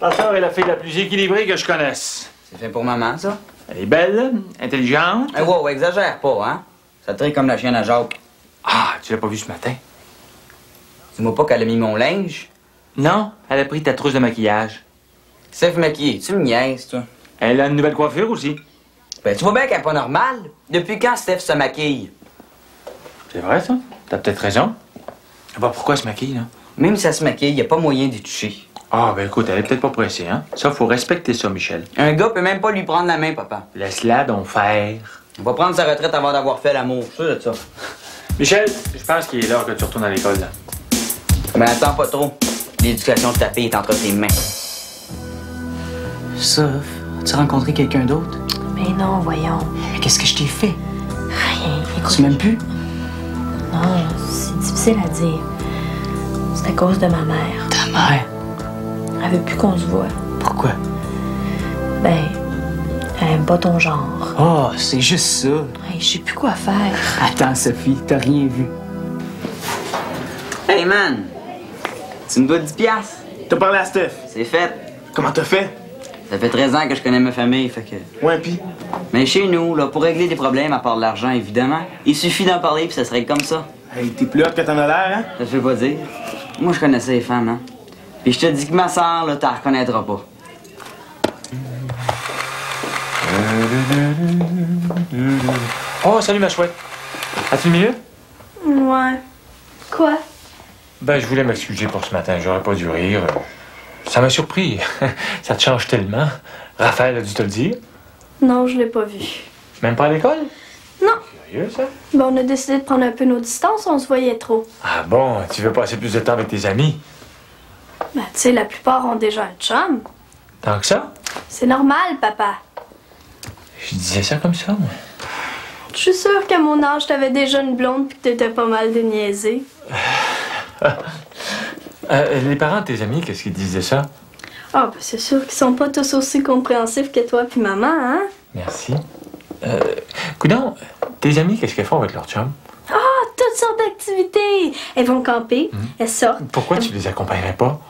ta soeur est la fille la plus équilibrée que je connaisse. C'est fait pour maman, ça? Elle est belle, intelligente. Wow, exagère pas, hein? Ça te traite comme la chienne à Jacques. Ah, tu l'as pas vue ce matin? Dis-moi pas qu'elle a mis mon linge. Non, elle a pris ta trousse de maquillage. Steph maquillée, tu me niaises, toi. Elle a une nouvelle coiffure aussi. Ben, tu vois bien qu'elle est pas normale. Depuis quand Steph se maquille? C'est vrai, ça? T'as peut-être raison. Bah, pourquoi elle se maquille, là? Même si elle se maquille, y a pas moyen d'y toucher. Ah, ben écoute, elle est peut-être pas pressée, hein? Ça, faut respecter ça, Michel. Un gars peut même pas lui prendre la main, papa. Laisse-la donc faire. On va prendre sa retraite avant d'avoir fait l'amour, je suis sûr de ça. Michel, je pense qu'il est l'heure que tu retournes à l'école, là. Mais attends pas trop. L'éducation de ta fille est entre tes mains. Sauf, as-tu rencontré quelqu'un d'autre? Mais non, voyons. Mais qu'est-ce que je t'ai fait? Rien. Écoute. Tu m'aimes plus? Non, c'est difficile à dire. C'est à cause de ma mère. Ta mère? Elle veut plus qu'on se voit. Pourquoi? Ben, elle aime pas ton genre. Oh, c'est juste ça. Hey, je sais plus quoi faire. Attends, Sophie, t'as rien vu. Hey, man! Tu me dois 10 piastres. T'as parlé à Steph. C'est fait. Comment t'as fait? Ça fait 13 ans que je connais ma famille, fait que... Ouais, pis? Mais chez nous, là, pour régler des problèmes, à part de l'argent, évidemment, il suffit d'en parler puis ça se règle comme ça. Hey, t'es plus hot que t'en as l'air, hein? Ça te fait pas dire. Moi, je connaissais les femmes, hein. Puis je te dis que ma sœur, là, t'en reconnaîtras pas. Oh, salut, ma chouette. As-tu une minute? Ouais. Quoi? Ben, je voulais m'excuser pour ce matin. J'aurais pas dû rire. Ça m'a surpris. Ça te change tellement. Raphaël a dû te le dire. Non, je l'ai pas vu. Même pas à l'école? Non. Curieux, ça? Ben, on a décidé de prendre un peu nos distances, on se voyait trop. Ah bon, tu veux passer plus de temps avec tes amis? Ben, tu sais, la plupart ont déjà un chum. Tant que ça? C'est normal, papa. Je disais ça comme ça, moi. Je suis sûre qu'à mon âge, t'avais déjà une blonde pis que t'étais pas mal déniaisé. Les parents de tes amis, qu'est-ce qu'ils disaient ça? Ah, ben c'est sûr qu'ils sont pas tous aussi compréhensifs que toi puis maman, hein? Merci. Coudonc, tes amis, qu'est-ce qu'elles font avec leur chum? Ah, toutes sortes d'activités! Elles vont camper, elles sortent. Pourquoi tu les accompagnerais pas?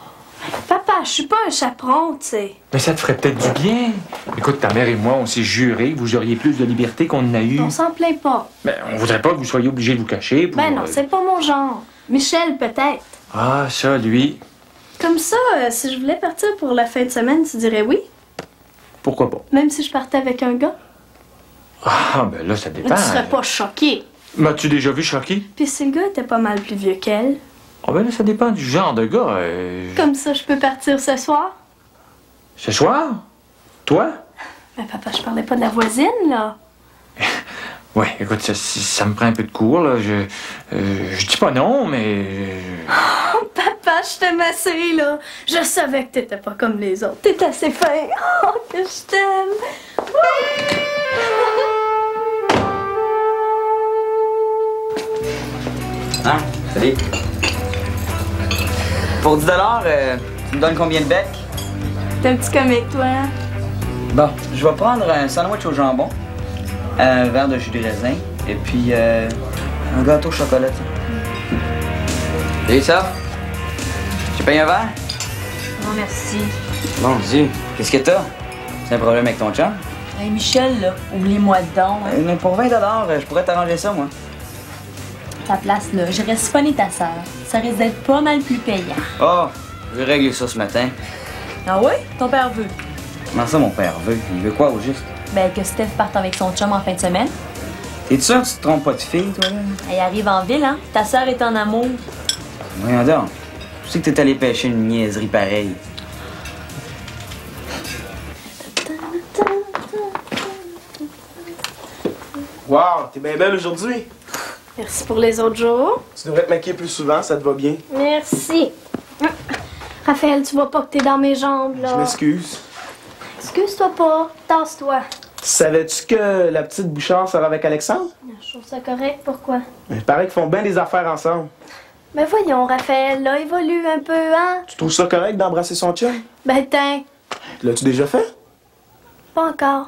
Papa, je suis pas un chaperon, tu sais. Mais ça te ferait peut-être du bien. Écoute, ta mère et moi, on s'est juré que vous auriez plus de liberté qu'on en a eu. On s'en plaint pas. Mais on voudrait pas que vous soyez obligés de vous cacher pour... Ben non, c'est pas mon genre. Michel, peut-être. Ah, ça, lui. Comme ça, si je voulais partir pour la fin de semaine, tu dirais oui? Pourquoi pas? Même si je partais avec un gars? Ah, ben là, ça Mais dépend. tu serais pas choqué. M'as-tu déjà vu Chucky? Puis si le gars était pas mal plus vieux qu'elle, Ah, ben là, ça dépend du genre de gars. comme ça, je peux partir ce soir? Ce soir? Toi? Ben papa, je parlais pas de la voisine, là. Ouais, écoute, ça me prend un peu de cours, là. Je dis pas non, mais... Oh, papa, je t'aime assez, là. Je savais que t'étais pas comme les autres. T'es assez fin. Oh, que je t'aime. Hein? Salut. Pour 10 tu me donnes combien de becs? T'es un petit comique, toi, hein? Bon, je vais prendre un sandwich au jambon, un verre de jus de raisin, et puis un gâteau au chocolat. Et ça? Tu payes un verre? Non, merci. Mon Dieu, qu'est-ce que t'as? C'est un problème avec ton chum? Hey, Michel, là, oublie-moi donc. Hein. Mais pour 20 je pourrais t'arranger ça, moi. Ta place, là, j'irais siphonner ta sœur. Ça risque d'être pas mal plus payant. Oh, je vais régler ça ce matin. Ah ouais? Ton père veut? Comment ça, mon père veut? Il veut quoi, au juste? Ben, que Steph parte avec son chum en fin de semaine. T'es sûr que tu te trompes pas de fille, toi, là? Elle arrive en ville, hein? Ta sœur est en amour. Voyons donc. Tu sais que t'es allé pêcher une niaiserie pareille. Wow, t'es bien belle aujourd'hui. Merci pour les autres jours. Tu devrais te maquiller plus souvent, ça te va bien. Merci. Raphaël, tu vois pas que t'es dans mes jambes, là. Je m'excuse. Excuse-toi pas. Tasse-toi. Savais-tu que la petite Bouchard sort avec Alexandre? Je trouve ça correct. Pourquoi? Il paraît qu'ils font bien des affaires ensemble. Ben voyons, Raphaël, là, évolue un peu, hein? Tu trouves ça correct d'embrasser son chum? Ben tiens, L'as-tu déjà fait? pas encore.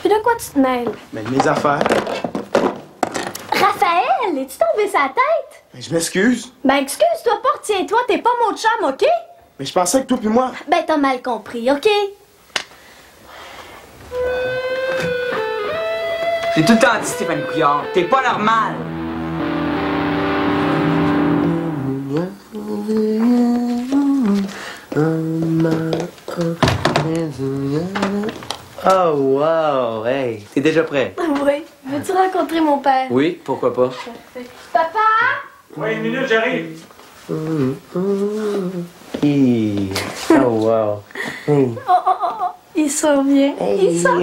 Puis de quoi tu te mêles? Mais mes affaires. Raphaël, es-tu tombé sa tête? Mais je m'excuse. Ben excuse-toi pas, retiens-toi, t'es pas mon chum, OK? Mais je pensais que toi puis moi. Ben t'as mal compris, OK? J'ai tout le temps dit, Stéphanie Couillard, t'es pas normal. Oh, wow, hey, t'es déjà prêt? Oui. Veux-tu rencontrer mon père? Oui, pourquoi pas? Parfait. Papa? Oui, une minute, j'arrive. Oh, wow. Hey. Oh. Il sort bien. Il sort.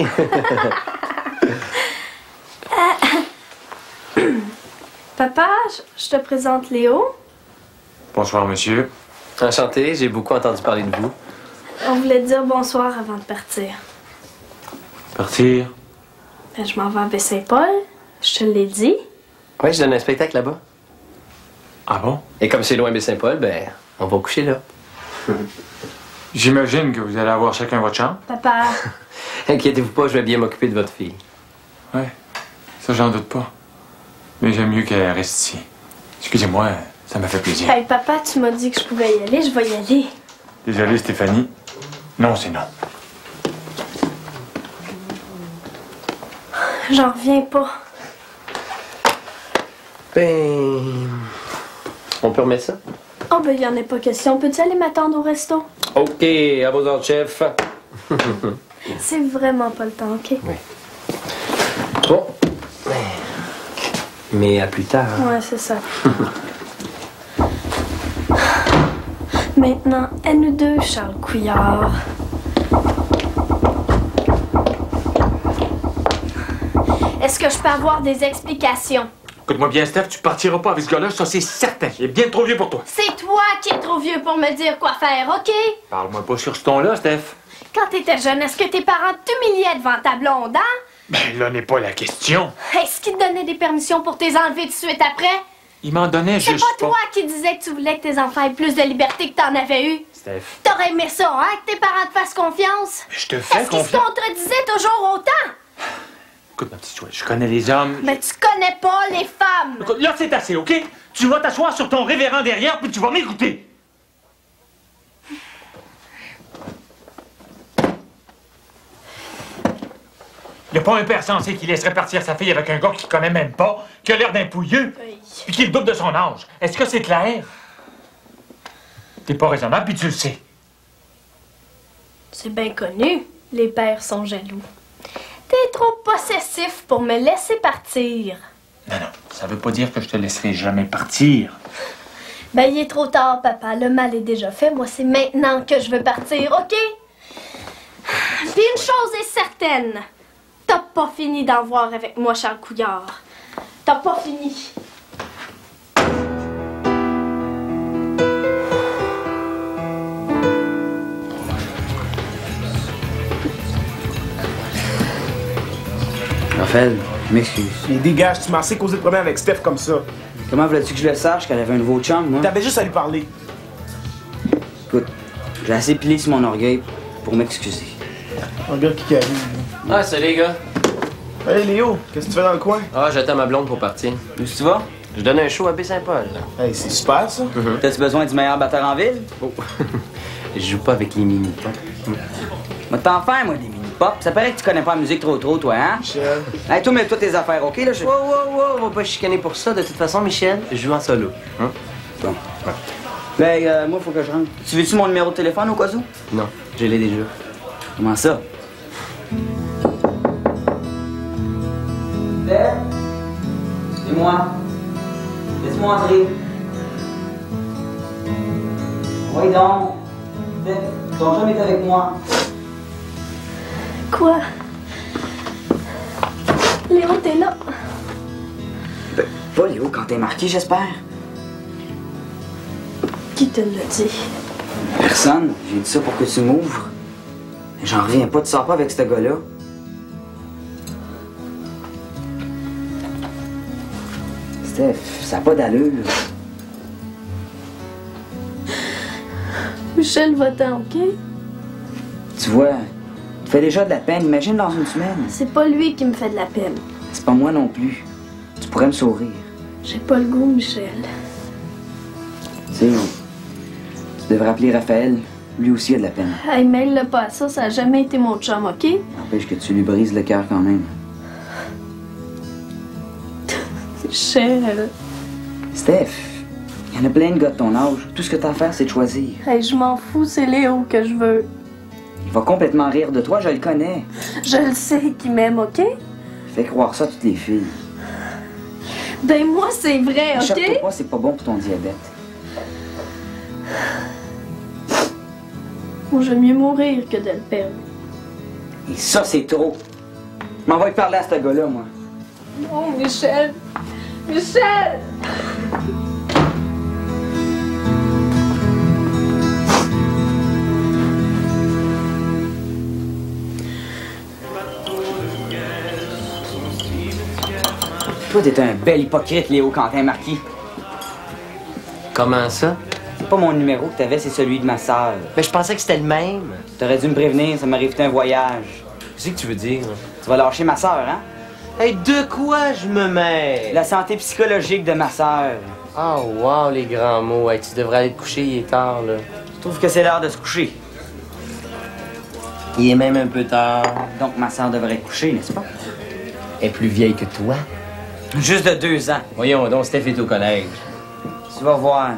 Papa, je te présente Léo. Bonsoir, monsieur. Enchanté, j'ai beaucoup entendu parler de vous. On voulait te dire bonsoir avant de partir. Partir? Ben, je m'en vais à Baie-Saint-Paul. Je te l'ai dit. Oui, je donne un spectacle là-bas. Ah bon? Et comme c'est loin de Saint-Paul, ben, on va coucher là. J'imagine que vous allez avoir chacun votre chambre. Papa. Inquiétez-vous pas, je vais bien m'occuper de votre fille. Ouais, ça j'en doute pas. Mais j'aime mieux qu'elle reste ici. Excusez-moi, ça m'a fait plaisir. Hey, papa, tu m'as dit que je pouvais y aller. Je vais y aller. Désolé, Stéphanie. Non, c'est non. J'en reviens pas. Ben... On peut remettre ça? Oh, ben, y en a pas question. Peux-tu aller m'attendre au resto? OK, à vos ordres, chef. C'est vraiment pas le temps, OK? Oui. Bon. Mais à plus tard. Ouais, c'est ça. Maintenant, à nous deux, Charles Couillard. Est-ce que je peux avoir des explications? Écoute-moi bien, Steph, tu partiras pas avec ce gars-là, ça c'est certain. Il est bien trop vieux pour toi. C'est toi qui es trop vieux pour me dire quoi faire, OK? Parle-moi pas sur ce ton-là, Steph. Quand t'étais jeune, est-ce que tes parents t'humiliaient devant ta blonde, hein? Ben là n'est pas la question. Est-ce qu'ils te donnaient des permissions pour t'es enlever tout de suite après? Il m'en donnait C'est juste pas toi qui disais que tu voulais que tes enfants aient plus de liberté que t'en avais eu? Steph. T'aurais aimé ça, hein? Que tes parents te fassent confiance? Je te fais Est-ce qu'ils se confiance. contredisaient toujours autant? Écoute, ma petite chouette, je connais les hommes. Mais tu connais pas les femmes! Écoute, là c'est assez, OK? Tu vas t'asseoir sur ton révérend derrière, puis tu vas m'écouter. Y a pas un père sensé qui laisserait partir sa fille avec un gars qu'il connaît même pas, qui a l'air d'un pouilleux, puis qui est le double de son âge. Est-ce que c'est clair? T'es pas raisonnable, puis tu le sais. C'est bien connu, les pères sont jaloux. T'es trop possessif pour me laisser partir. Non, ça veut pas dire que je te laisserai jamais partir. Ben, il est trop tard, papa. Le mal est déjà fait. Moi, c'est maintenant que je veux partir, OK? Puis une chose est certaine. T'as pas fini d'en voir avec moi, Charles Couillard. T'as pas fini. Raphaël, je m'excuse. Mais dégage, tu m'en sais causer de problème avec Steph comme ça. Comment voulais-tu que je le sache qu'elle avait un nouveau chum, moi? T'avais juste à lui parler. Écoute, j'ai assez pilé sur mon orgueil pour m'excuser. Regarde qui arrive. Ah, salut les gars. Hey Léo, qu'est-ce que tu fais dans le coin? Ah, j'attends ma blonde pour partir. Où est-ce que tu vas? Je donne un show à Baie-Saint-Paul. Hey, c'est super ça. T'as-tu besoin du meilleur batteur en ville? Oh. Je joue pas avec les mini-pop. Moi, t'en faire, moi, des mini-pop. Ça paraît que tu connais pas la musique trop, toi, hein? Michel. Hey, toi, mets-toi tes affaires, OK, là? Wow, on va pas chicaner pour ça. De toute façon, Michel, je joue en solo. Hein? Bon. Ben, moi, faut que je rentre. Tu veux-tu mon numéro de téléphone au cas où? Non, je l'ai déjà. Comment ça? Steph? C'est moi. Laisse-moi entrer. Oui, donc. Steph, ton chum est avec moi. Quoi? Léo, t'es là? Ben, pas Léo quand t'es marqué, j'espère. Qui te l'a dit? Personne. J'ai dit ça pour que tu m'ouvres. J'en reviens pas, tu sors pas avec ce gars-là. Steph, ça n'a pas d'allure. Michel va-t'en, OK? Tu vois, tu fais déjà de la peine. Imagine dans une semaine. C'est pas lui qui me fait de la peine. C'est pas moi non plus. Tu pourrais me sourire. J'ai pas le goût, Michel. Tu sais, tu devrais appeler Raphaël. Lui aussi a de la peine. Hey, mêle-le pas à ça, ça a jamais été mon chum, OK? N'empêche que tu lui brises le cœur quand même. Michel. Steph, il y en a plein de gars de ton âge. Tout ce que t'as à faire, c'est de choisir. Hey, je m'en fous, c'est Léo que je veux. Il va complètement rire de toi, je le connais. Je le sais qu'il m'aime, OK? Fais croire ça à toutes les filles. Ben moi, c'est vrai, OK? Choque-toi pas, c'est pas bon pour ton diabète. Moi, j'aime mieux mourir que de le perdre. Et ça, c'est trop. Je m'en vais parler à ce gars-là, moi. Oh, Michel! Michel! Toi, t'es un bel hypocrite, Léo Quentin Marquis. Comment ça? C'est pas mon numéro que t'avais, c'est celui de ma sœur. Mais je pensais que c'était le même. T'aurais dû me prévenir, ça m'arrive un voyage. Qu'est-ce que tu veux dire? Tu vas lâcher ma sœur, hein? Hey, de quoi je me mêle? La santé psychologique de ma sœur. Oh, wow, les grands mots. Hey, tu devrais aller te coucher, il est tard, là. Je trouve que c'est l'heure de se coucher. Il est même un peu tard. Donc ma sœur devrait coucher, n'est-ce pas? Elle est plus vieille que toi. Juste de 2 ans. Voyons donc, Steph est au collège. Tu vas voir.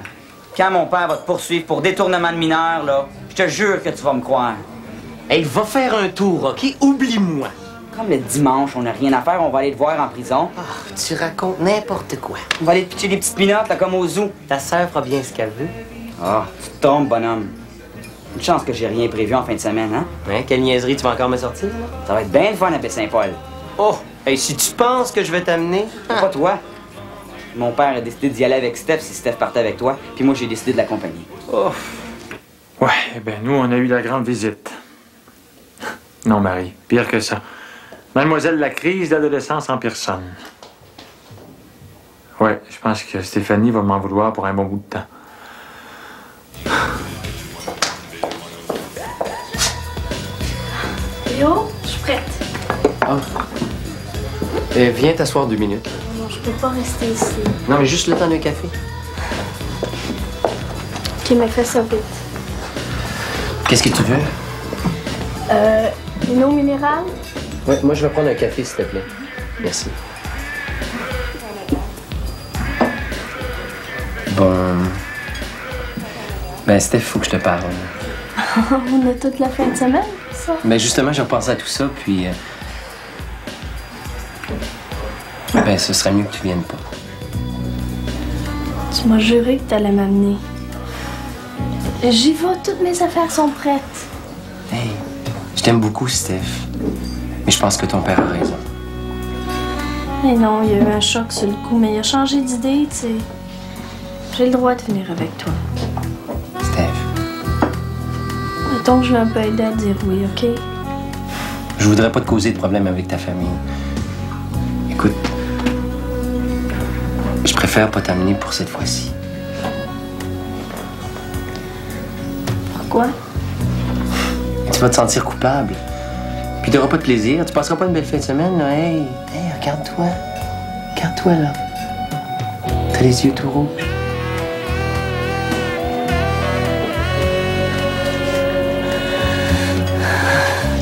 Quand mon père va te poursuivre pour détournement de mineurs, là, je te jure que tu vas me croire. Hey, va faire un tour, OK? Oublie-moi. Comme le dimanche, on n'a rien à faire, on va aller te voir en prison. Oh, tu racontes n'importe quoi. On va aller te pitcher des petites pinottes, là, comme au zoo. Ta sœur fera bien ce qu'elle veut. Ah, tu te trompes, bonhomme. Une chance que j'ai rien prévu en fin de semaine, hein? Hein? Quelle niaiserie tu vas encore me sortir, là? Ça va être bien le fun à Baie-Saint-Paul. Oh! Hey, si tu penses que je vais t'amener... C'est pas toi. Mon père a décidé d'y aller avec Steph si Steph partait avec toi, puis moi j'ai décidé de l'accompagner. Oh! Ouais, ben nous, on a eu la grande visite. Non, Marie, pire que ça. Mademoiselle, la crise d'adolescence en personne. Ouais, je pense que Stéphanie va m'en vouloir pour un bon bout de temps. Léo, je suis prête. Oh. Viens t'asseoir 2 minutes. Non, je peux pas rester ici. Non, mais juste le temps d'un café. OK, mais fais ça vite. Qu'est-ce que tu veux? Une eau minérale? Ouais, moi, je vais prendre un café, s'il te plaît. Merci. Bon... Ben, Steph, faut que je te parle. On a toute la fin de semaine, ça? Ben, justement, j'ai repensé à tout ça, puis... Ben, ce serait mieux que tu viennes pas. Tu m'as juré que t'allais m'amener. J'y vais, toutes mes affaires sont prêtes. Hey, je t'aime beaucoup, Steph. Mais je pense que ton père a raison. Mais non, il y a eu un choc sur le coup, mais il a changé d'idée, tu sais. J'ai le droit de venir avec toi. Steph. Mettons que je l'ai un peu aidé à dire oui, OK? Je voudrais pas te causer de problème avec ta famille. Écoute, je préfère pas t'amener pour cette fois-ci. Pourquoi? Tu vas te sentir coupable. Puis t'auras pas de plaisir. Tu passeras pas une belle fin de semaine, là. Hey, regarde-toi. Regarde-toi, là. T'as les yeux tout rouges.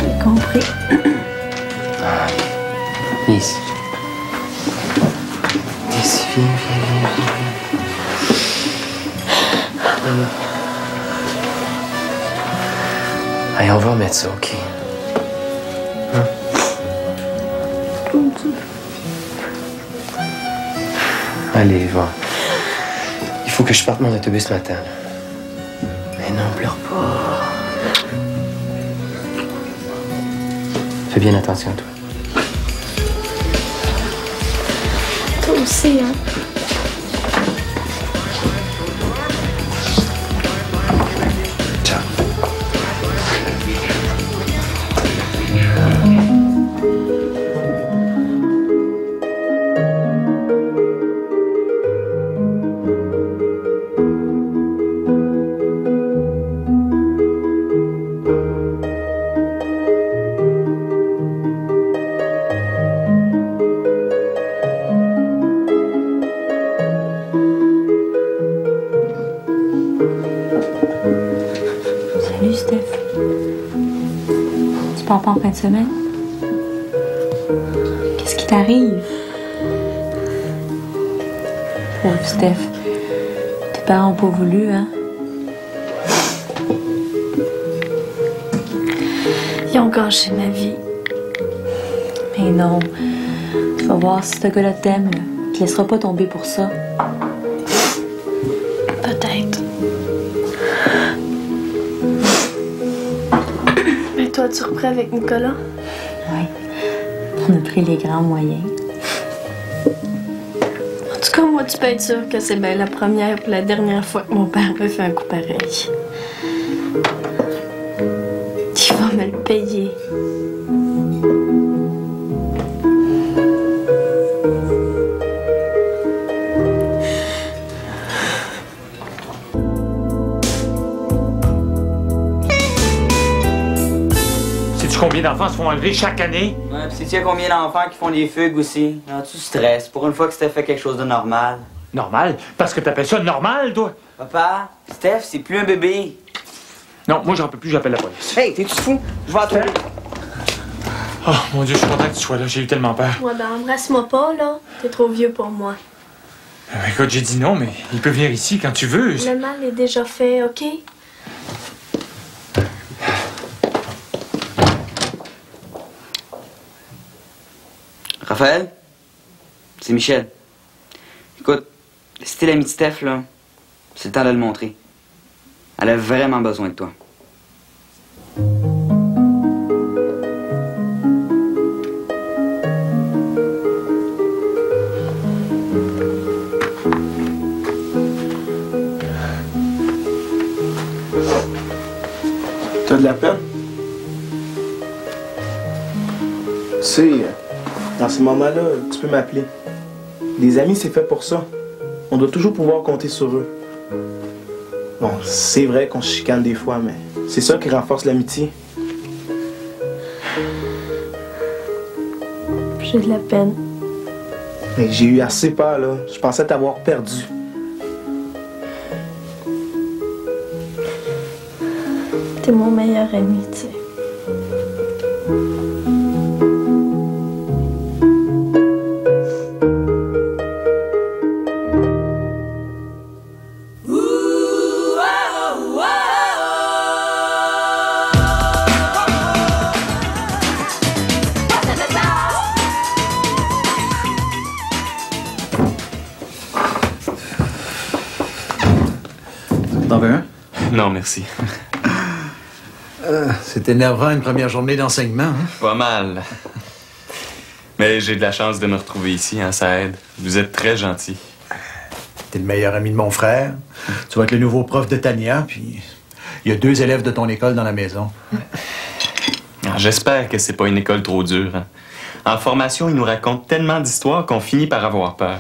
J'ai compris. Ah, viens ici. Viens ici, viens. Allez, on va remettre ça, OK? Hein? Allez, va. Il faut que je parte mon autobus ce matin. Mais non, pleure pas. Fais bien attention à toi. Toi aussi, hein? Ciao. Salut, Steph. Tu pars pas en fin de semaine? Qu'est-ce qui t'arrive? Pauvre Steph. Tes parents ont pas voulu, hein? Ils ont gâché ma vie. Mais non. Tu vas voir si ce gars-là t'aime, là. Il te laissera pas tomber pour ça. Peut-être. Mais toi, tu reprends avec Nicolas? Oui. On a pris les grands moyens. En tout cas, moi, tu peux être sûr que c'est bien la première et la dernière fois que mon père me fait un coup pareil. Il va me le payer. Sais-tu combien d'enfants se font enlever chaque année? Ouais, pis sais-tu combien d'enfants qui font des fugues aussi? Ah, tu stresses. Pour une fois que Steph fait quelque chose de normal. Normal? Parce que t'appelles ça normal, toi? Papa, Steph, c'est plus un bébé. Non, moi, j'en peux plus, j'appelle la police. Hey, t'es-tu fou? Je vais attendre. Oh, mon Dieu, je suis content que tu sois là. J'ai eu tellement peur. Ouais, ben embrasse-moi pas, là. T'es trop vieux pour moi. Écoute, j'ai dit non, mais il peut venir ici quand tu veux. Le mal est déjà fait, OK? Raphaël? C'est Michel. Écoute, si t'es l'ami de Steph, là, c'est le temps de le montrer. Elle a vraiment besoin de toi. T'as de la peine? Tu sais, dans ces moments-là, tu peux m'appeler. Les amis, c'est fait pour ça. On doit toujours pouvoir compter sur eux. Bon, c'est vrai qu'on se chicane des fois, mais c'est ça qui renforce l'amitié. J'ai de la peine. Mais j'ai eu assez peur, là. Je pensais t'avoir perdu. T'es mon meilleur ami, tu sais. T'en veux un? Non, merci. C'est énervant une première journée d'enseignement, hein? Pas mal. Mais j'ai de la chance de me retrouver ici, hein, ça aide. Vous êtes très gentil. T'es le meilleur ami de mon frère. Tu vas être le nouveau prof de Tania, puis il y a 2 élèves de ton école dans la maison. J'espère que c'est pas une école trop dure. Hein. En formation, ils nous racontent tellement d'histoires qu'on finit par avoir peur.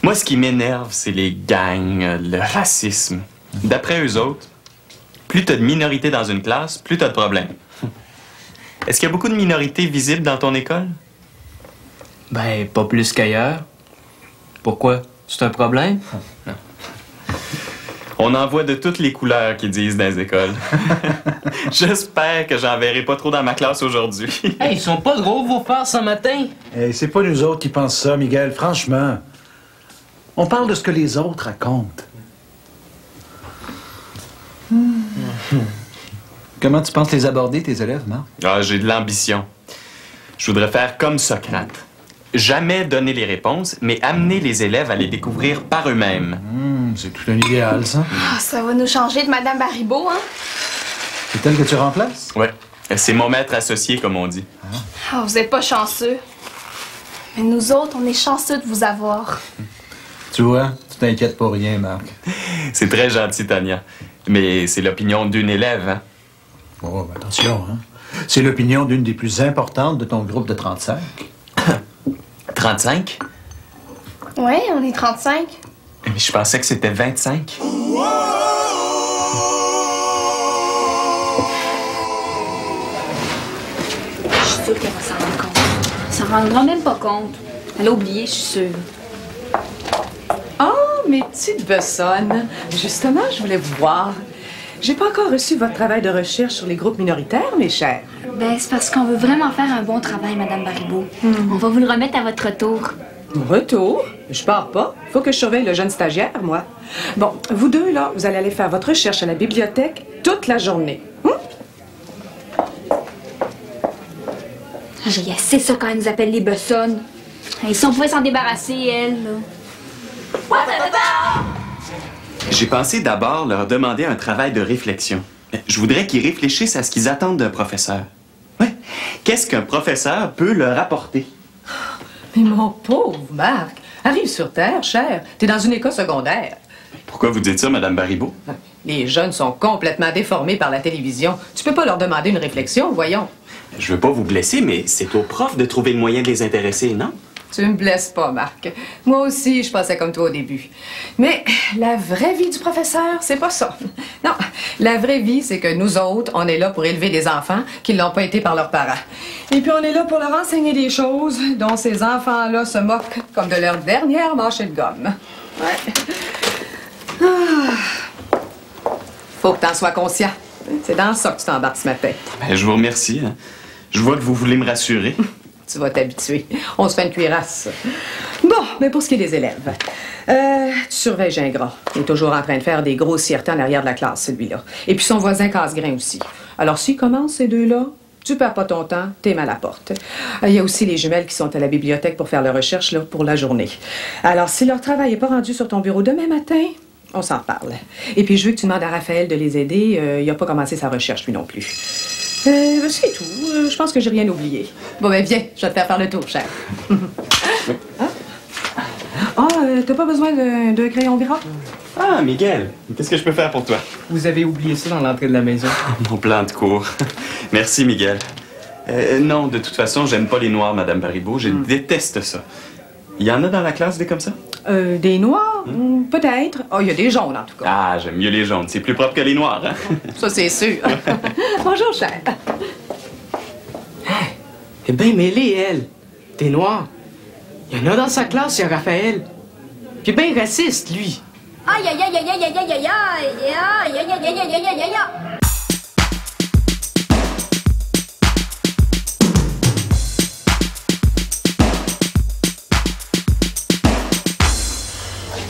Moi, ce qui m'énerve, c'est les gangs, le racisme. D'après eux autres, plus t'as de minorités dans une classe, plus t'as de problèmes. Est-ce qu'il y a beaucoup de minorités visibles dans ton école? Ben, pas plus qu'ailleurs. Pourquoi? C'est un problème? Non. On en voit de toutes les couleurs qu'ils disent dans les écoles. J'espère que j'en verrai pas trop dans ma classe aujourd'hui. Hey, ils sont pas drôles vos farces ce matin? Hey, c'est pas nous autres qui pensent ça, Miguel, franchement. On parle de ce que les autres racontent. Comment tu penses les aborder, tes élèves, Marc? Ah, j'ai de l'ambition. Je voudrais faire comme Socrate. Jamais donner les réponses, mais amener les élèves à les découvrir par eux-mêmes. C'est tout un idéal, ça. Ah, ça va nous changer de Madame Baribeau, hein? C'est elle que tu remplaces? Ouais. C'est mon maître associé, comme on dit. Ah, vous êtes pas chanceux. Mais nous autres, on est chanceux de vous avoir. Tu vois, tu t'inquiètes pour rien, Marc. C'est très gentil, Tania. Mais c'est l'opinion d'une élève, hein? Oh, ben attention, hein. C'est l'opinion d'une des plus importantes de ton groupe de 35. 35? Ouais, on est 35. Mais je pensais que c'était 25. Je suis sûre qu'elle va s'en rendre compte. Elle s'en rendra même pas compte. Elle a oublié, je suis sûre. Oh, mes petites bessonnes. Justement, je voulais vous voir. J'ai pas encore reçu votre travail de recherche sur les groupes minoritaires, mes chers. Ben, c'est parce qu'on veut vraiment faire un bon travail, Madame Baribeau. On va vous le remettre à votre retour. Retour? Je pars pas. Faut que je surveille le jeune stagiaire, moi. Bon, vous deux, là, vous allez aller faire votre recherche à la bibliothèque toute la journée. J'ai assez ça quand elle nous appelle les bessonnes. Et si on pouvait s'en débarrasser, elle, là. J'ai pensé d'abord leur demander un travail de réflexion. Je voudrais qu'ils réfléchissent à ce qu'ils attendent d'un professeur. Ouais. Qu'est-ce qu'un professeur peut leur apporter? Mais mon pauvre Marc, arrive sur Terre, cher. T'es dans une école secondaire. Pourquoi vous dites ça, Madame Baribeau? Les jeunes sont complètement déformés par la télévision. Tu peux pas leur demander une réflexion, voyons. Je veux pas vous blesser, mais c'est aux profs de trouver le moyen de les intéresser, non? Tu me blesses pas, Marc. Moi aussi, je pensais comme toi au début. Mais la vraie vie du professeur, c'est pas ça. Non, la vraie vie, c'est que nous autres, on est là pour élever des enfants qui l'ont pas été par leurs parents. Et puis on est là pour leur enseigner des choses dont ces enfants-là se moquent comme de leur dernière mâchée de gomme. Ouais. Ah. Faut que t'en sois conscient. C'est dans ça que tu t'embarques ce matin. Ben, je vous remercie. Hein. Je vois que vous voulez me rassurer. Tu vas t'habituer. On se fait une cuirasse. Bon, mais pour ce qui est des élèves, tu surveilles Gingras. Il est toujours en train de faire des grossièretés en arrière de la classe, celui-là. Et puis son voisin Casgrain aussi. Alors, s'ils commencent, ces deux-là, tu perds pas ton temps, t'es mal à la porte. Il y a aussi les jumelles qui sont à la bibliothèque pour faire leurs recherches là, pour la journée. Alors, si leur travail n'est pas rendu sur ton bureau demain matin, on s'en parle. Et puis, je veux que tu demandes à Raphaël de les aider. Il n'a pas commencé sa recherche, lui non plus. C'est tout. Je pense que j'ai rien oublié. Bon, ben viens, je vais te faire le tour, cher. T'as pas besoin d'un crayon gras? Ah, Miguel, qu'est-ce que je peux faire pour toi? Vous avez oublié ça dans l'entrée de la maison. Mon plan de cours. Merci, Miguel. Non, de toute façon, j'aime pas les noirs, Madame Baribeau. Je déteste ça. Il y en a dans la classe des comme ça? Des noirs? Peut-être. Oh, il y a des jaunes, en tout cas. Ah, j'aime mieux les jaunes. C'est plus propre que les noirs, hein? Ça, c'est sûr. Bonjour, cher. Elle est bien mêlée, elle. T'es noir. Il y en a dans sa classe, il y a Raphaël. Puis bien raciste, lui. Aïe, aïe, aïe, aïe, aïe, aïe, aïe, aïe, aïe, aïe, aïe, aïe, aïe, aïe, aïe, aïe.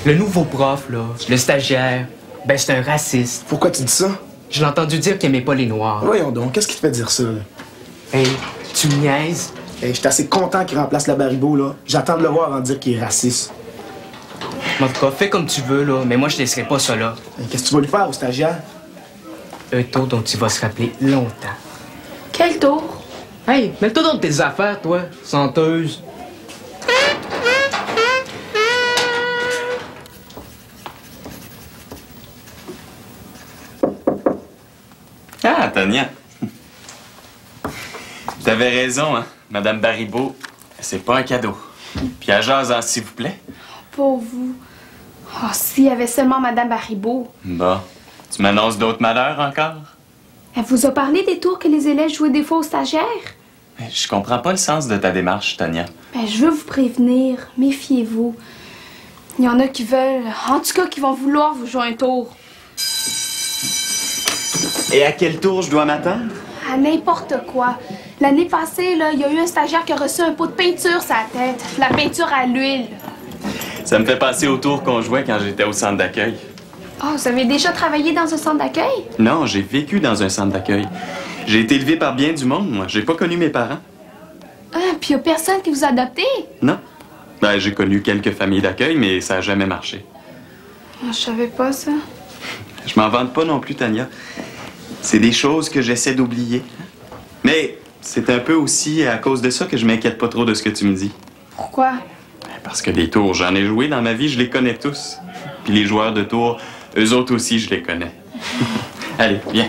Le nouveau prof, là, le stagiaire, ben c'est un raciste. Pourquoi tu dis ça? Je l'ai entendu dire qu'il aimait pas les noirs. Voyons donc, qu'est-ce qui te fait dire ça, là? Hey, tu me niaises? Hey, je suis assez content qu'il remplace la Baribeau, là. J'attends de le voir avant de dire qu'il est raciste. En tout cas, fais comme tu veux, là, mais moi, je laisserai pas ça là. Hey, qu'est-ce que tu vas lui faire au stagiaire? Un tour dont tu vas se rappeler longtemps. Quel tour? Hey, mets-toi dans tes affaires, toi, senteuse. Ah, Tania. T'avais raison, hein. Madame Baribeau, c'est pas un cadeau. Puis à jasen, s'il vous plaît. Pour vous. Oh, s'il y avait seulement Madame Baribeau. Bon. Tu m'annonces d'autres malheurs encore? Elle vous a parlé des tours que les élèves jouaient des fois aux stagiaires? Je comprends pas le sens de ta démarche, Tania. Ben, je veux vous prévenir. Méfiez-vous. Il y en a qui veulent, en tout cas, qui vont vouloir vous jouer un tour. Et à quel tour je dois m'attendre? À n'importe quoi. L'année passée, là, il y a eu un stagiaire qui a reçu un pot de peinture sur la tête. La peinture à l'huile. Ça me fait penser au tour qu'on jouait quand j'étais au centre d'accueil. Oh, vous avez déjà travaillé dans un centre d'accueil? Non, j'ai vécu dans un centre d'accueil. J'ai été élevé par bien du monde, moi. J'ai pas connu mes parents. Ah, puis y a personne qui vous a adopté? Non. Ben, j'ai connu quelques familles d'accueil, mais ça a jamais marché. Oh, je savais pas ça. Je m'en vante pas non plus, Tania. C'est des choses que j'essaie d'oublier. Mais c'est un peu aussi à cause de ça que je m'inquiète pas trop de ce que tu me dis. Pourquoi? Parce que des tours, j'en ai joué dans ma vie, je les connais tous. Puis les joueurs de tours, eux autres aussi, je les connais. Allez, viens.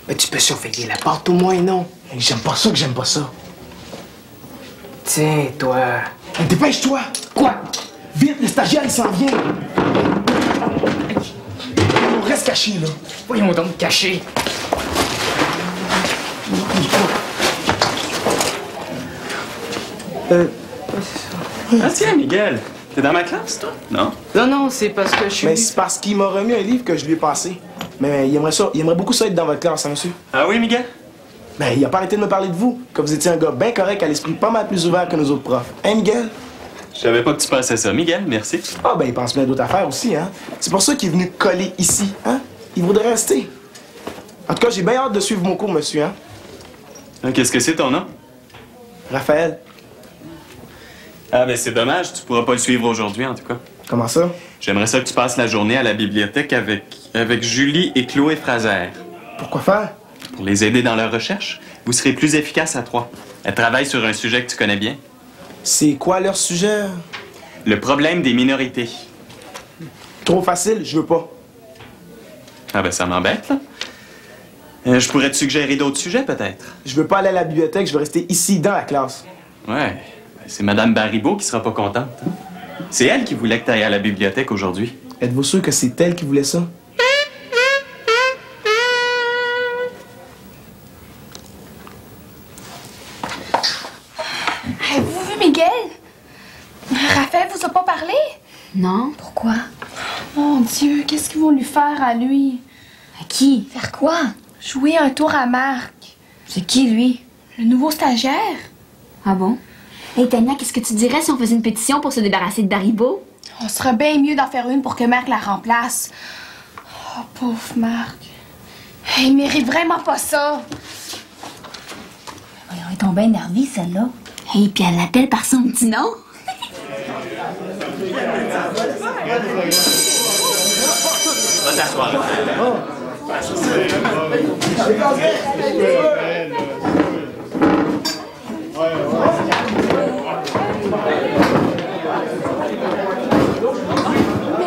Mais tu peux surveiller la porte au moins, non? J'aime pas ça que j'aime pas ça. Tiens, toi. Mais dépêche-toi! Quoi? Vite, le stagiaire, il s'en vient! On reste caché, là. Voyons donc cacher. Ah tiens, Miguel, t'es dans ma classe, toi? Non? Non, c'est parce que je suis... Mais c'est parce qu'il m'a remis un livre que je lui ai passé. Mais il aimerait beaucoup ça être dans votre classe, hein, monsieur? Ah oui, Miguel? Ben, il a pas arrêté de me parler de vous, que vous étiez un gars bien correct, à l'esprit pas mal plus ouvert que nos autres profs. Hein, Miguel? Je savais pas que tu pensais ça. Miguel, merci. Ah, ben, il pense bien d'autres affaires aussi, hein? C'est pour ça qu'il est venu coller ici, hein? Il voudrait rester. En tout cas, j'ai bien hâte de suivre mon cours, monsieur, hein? Qu'est-ce que c'est ton nom? Raphaël. Ah, ben c'est dommage, tu pourras pas le suivre aujourd'hui, en tout cas. Comment ça? J'aimerais ça que tu passes la journée à la bibliothèque avec Julie et Chloé Fraser. Pourquoi faire? Pour les aider dans leur recherche. Vous serez plus efficaces à trois. Elles travaillent sur un sujet que tu connais bien. C'est quoi leur sujet? Le problème des minorités. Trop facile, je veux pas. Ah ben ça m'embête, là. Je pourrais te suggérer d'autres sujets, peut-être. Je veux pas aller à la bibliothèque, je veux rester ici, dans la classe. Ouais, c'est Madame Baribeau qui sera pas contente. C'est elle qui voulait que tu ailles à la bibliothèque aujourd'hui. Êtes-vous sûr que c'est elle qui voulait ça? Avez-vous vu Miguel? Raphaël vous a pas parlé? Non, pourquoi? Mon Dieu, qu'est-ce qu'ils vont lui faire à lui? À qui? Faire quoi? Jouer un tour à Marc. C'est qui, lui? Le nouveau stagiaire. Ah bon? Hey Tania, qu'est-ce que tu dirais si on faisait une pétition pour se débarrasser de Baribeau? On serait bien mieux d'en faire une pour que Marc la remplace. Oh, pauvre Marc. Il mérite vraiment pas ça. Voyons, elle est tombée énervée, celle-là. Hey, puis elle l'appelle par son petit nom. Va t'asseoir.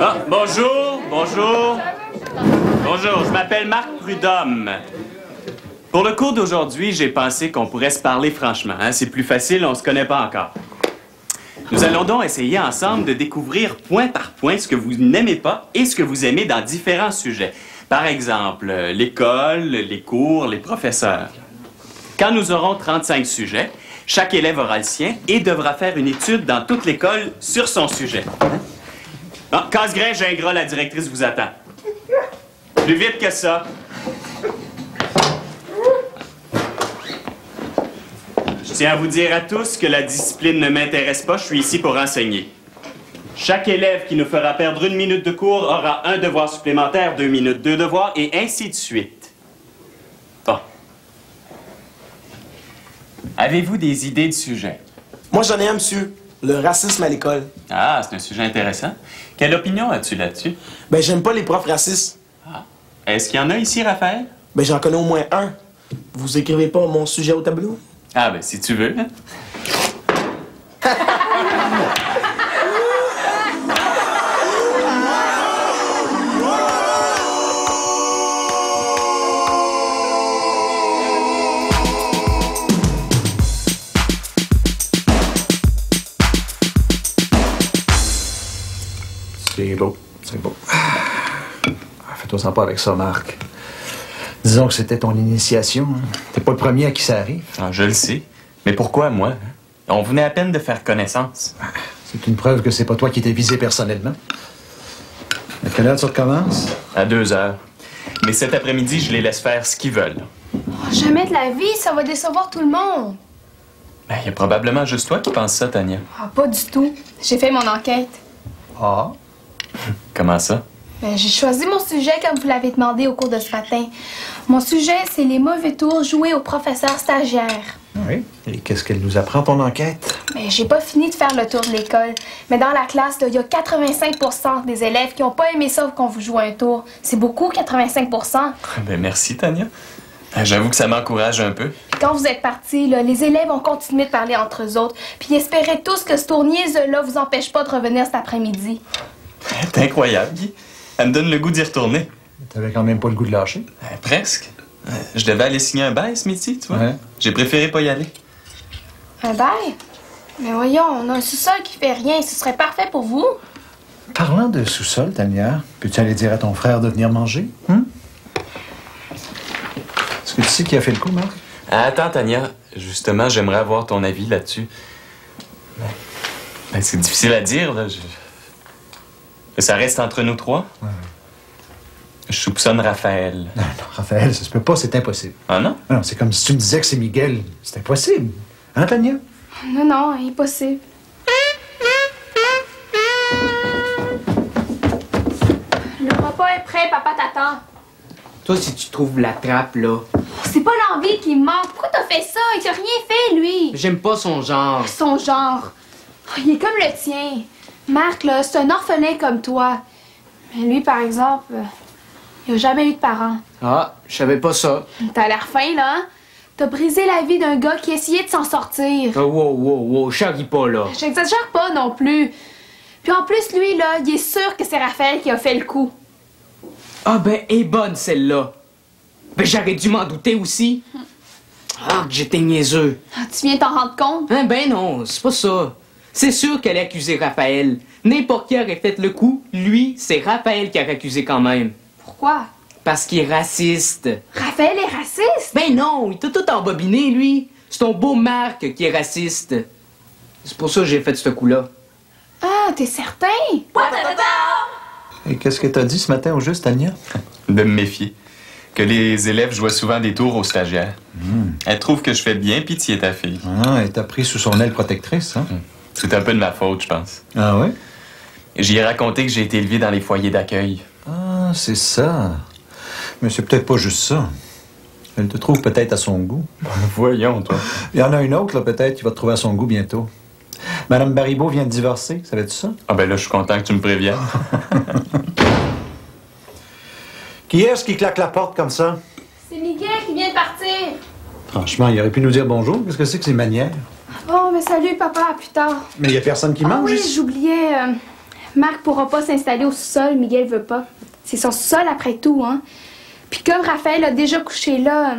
Ah, bonjour, bonjour. Bonjour, je m'appelle Marc Prudhomme. Pour le cours d'aujourd'hui, j'ai pensé qu'on pourrait se parler franchement. Hein? C'est plus facile, on se connaît pas encore. Nous allons donc essayer ensemble de découvrir point par point ce que vous n'aimez pas et ce que vous aimez dans différents sujets. Par exemple, l'école, les cours, les professeurs. Quand nous aurons 35 sujets, chaque élève aura le sien et devra faire une étude dans toute l'école sur son sujet. Bon, Casse-Grain, Gingras, la directrice vous attend. Plus vite que ça. Je tiens à vous dire à tous que la discipline ne m'intéresse pas, je suis ici pour enseigner. Chaque élève qui nous fera perdre 1 minute de cours aura un devoir supplémentaire, 2 minutes, 2 devoirs, et ainsi de suite. Bon. Avez-vous des idées de sujet? Moi, j'en ai un, monsieur. Le racisme à l'école. Ah, c'est un sujet intéressant. Quelle opinion as-tu là-dessus? Ben, j'aime pas les profs racistes. Ah. Est-ce qu'il y en a ici, Raphaël? Ben, j'en connais au moins un. Vous écrivez pas mon sujet au tableau? Ah, ben, si tu veux. Hein? C'est beau, c'est beau. Fais-toi pas avec ça, Marc. Disons que c'était ton initiation. T'es pas le premier à qui ça arrive. Ah, je le sais. Mais pourquoi moi? On venait à peine de faire connaissance. C'est une preuve que c'est pas toi qui t'es visé personnellement. À quelle heure tu recommences? À 2 heures. Mais cet après-midi, je les laisse faire ce qu'ils veulent. Oh, jamais de la vie, ça va décevoir tout le monde. Ben, il y a probablement juste toi qui penses ça, Tania. Ah, pas du tout. J'ai fait mon enquête. Ah? Comment ça? Ben, j'ai choisi mon sujet comme vous l'avez demandé au cours de ce matin. Mon sujet, c'est les mauvais tours joués aux professeurs stagiaires. Oui. Et qu'est-ce qu'elle nous apprend, ton enquête? Mais j'ai pas fini de faire le tour de l'école. Mais dans la classe, il y a 85% des élèves qui ont pas aimé ça qu'on vous joue un tour. C'est beaucoup, 85%. Ben merci, Tania. J'avoue que ça m'encourage un peu. Puis quand vous êtes partis, les élèves ont continué de parler entre eux autres. Puis ils espéraient tous que ce tour niaiseux-là vous empêche pas de revenir cet après-midi. C'est incroyable, Guy. Elle me donne le goût d'y retourner. T'avais quand même pas le goût de lâcher? Presque. Je devais aller signer un bail ce midi, tu vois. Ouais. J'ai préféré pas y aller. Un bail? Mais voyons, on a un sous-sol qui fait rien. Ce serait parfait pour vous. Parlant de sous-sol, Tania, peux-tu aller dire à ton frère de venir manger? Est-ce que tu sais qui a fait le coup, Marc? Attends, Tania. Justement, j'aimerais avoir ton avis là-dessus. Ben, c'est difficile à dire, là. Ça reste entre nous trois. Ouais. Je soupçonne Raphaël. Non, Raphaël, ça se peut pas, c'est impossible. Ah non? Non, c'est comme si tu me disais que c'est Miguel. C'est impossible. Hein, Tania? Non, impossible. Le repas est prêt, papa t'attend. Toi, si tu trouves la trappe, là... C'est pas l'envie qui me manque. Pourquoi t'as fait ça? Il t'a rien fait, lui. J'aime pas son genre. Son genre? Il est comme le tien. Marc, là, c'est un orphelin comme toi. Mais lui, par exemple, il a jamais eu de parents. Ah, je savais pas ça. T'as l'air fin, là. T'as brisé la vie d'un gars qui essayait de s'en sortir. Oh, wow, charrie pas, là. J'exagère pas non plus. Puis en plus, lui, là, il est sûr que c'est Raphaël qui a fait le coup. Ah ben, est bonne, celle-là. Ben, j'aurais dû m'en douter aussi. Ah, que j'étais niaiseux. Ah, tu viens t'en rendre compte? Hein, ben non, c'est pas ça. C'est sûr qu'elle a accusé Raphaël. N'importe qui aurait fait le coup. Lui, c'est Raphaël qui a accusé quand même. Pourquoi? Parce qu'il est raciste. Raphaël est raciste? Ben non, il t'a tout embobiné, lui. C'est ton beau Marc qui est raciste. C'est pour ça que j'ai fait ce coup-là. Ah, t'es certain? Et qu'est-ce que t'as dit ce matin au juste, Tania? De me méfier. Que les élèves jouaient souvent des tours aux stagiaires. Elle trouve que je fais bien pitié ta fille. Ah, elle t'a pris sous son aile protectrice, hein? C'est un peu de ma faute, je pense. Ah ouais? J'y ai raconté que j'ai été élevé dans les foyers d'accueil. Ah, c'est ça. Mais c'est peut-être pas juste ça. Elle te trouve peut-être à son goût. Voyons, toi. Il y en a une autre, là, peut-être, qui va te trouver à son goût bientôt. Madame Baribeau vient de divorcer, savais-tu ça? Ah ben là, je suis content que tu me préviennes. Qui est-ce qui claque la porte comme ça? C'est Miguel qui vient de partir. Franchement, il aurait pu nous dire bonjour. Qu'est-ce que c'est que ces manières? Bon, mais salut, papa, à plus tard. Mais il y a personne qui mange Oui, ici. j'oubliais. Marc pourra pas s'installer au sous-sol, Miguel veut pas. C'est son sous-sol après tout, hein. Puis comme Raphaël a déjà couché là,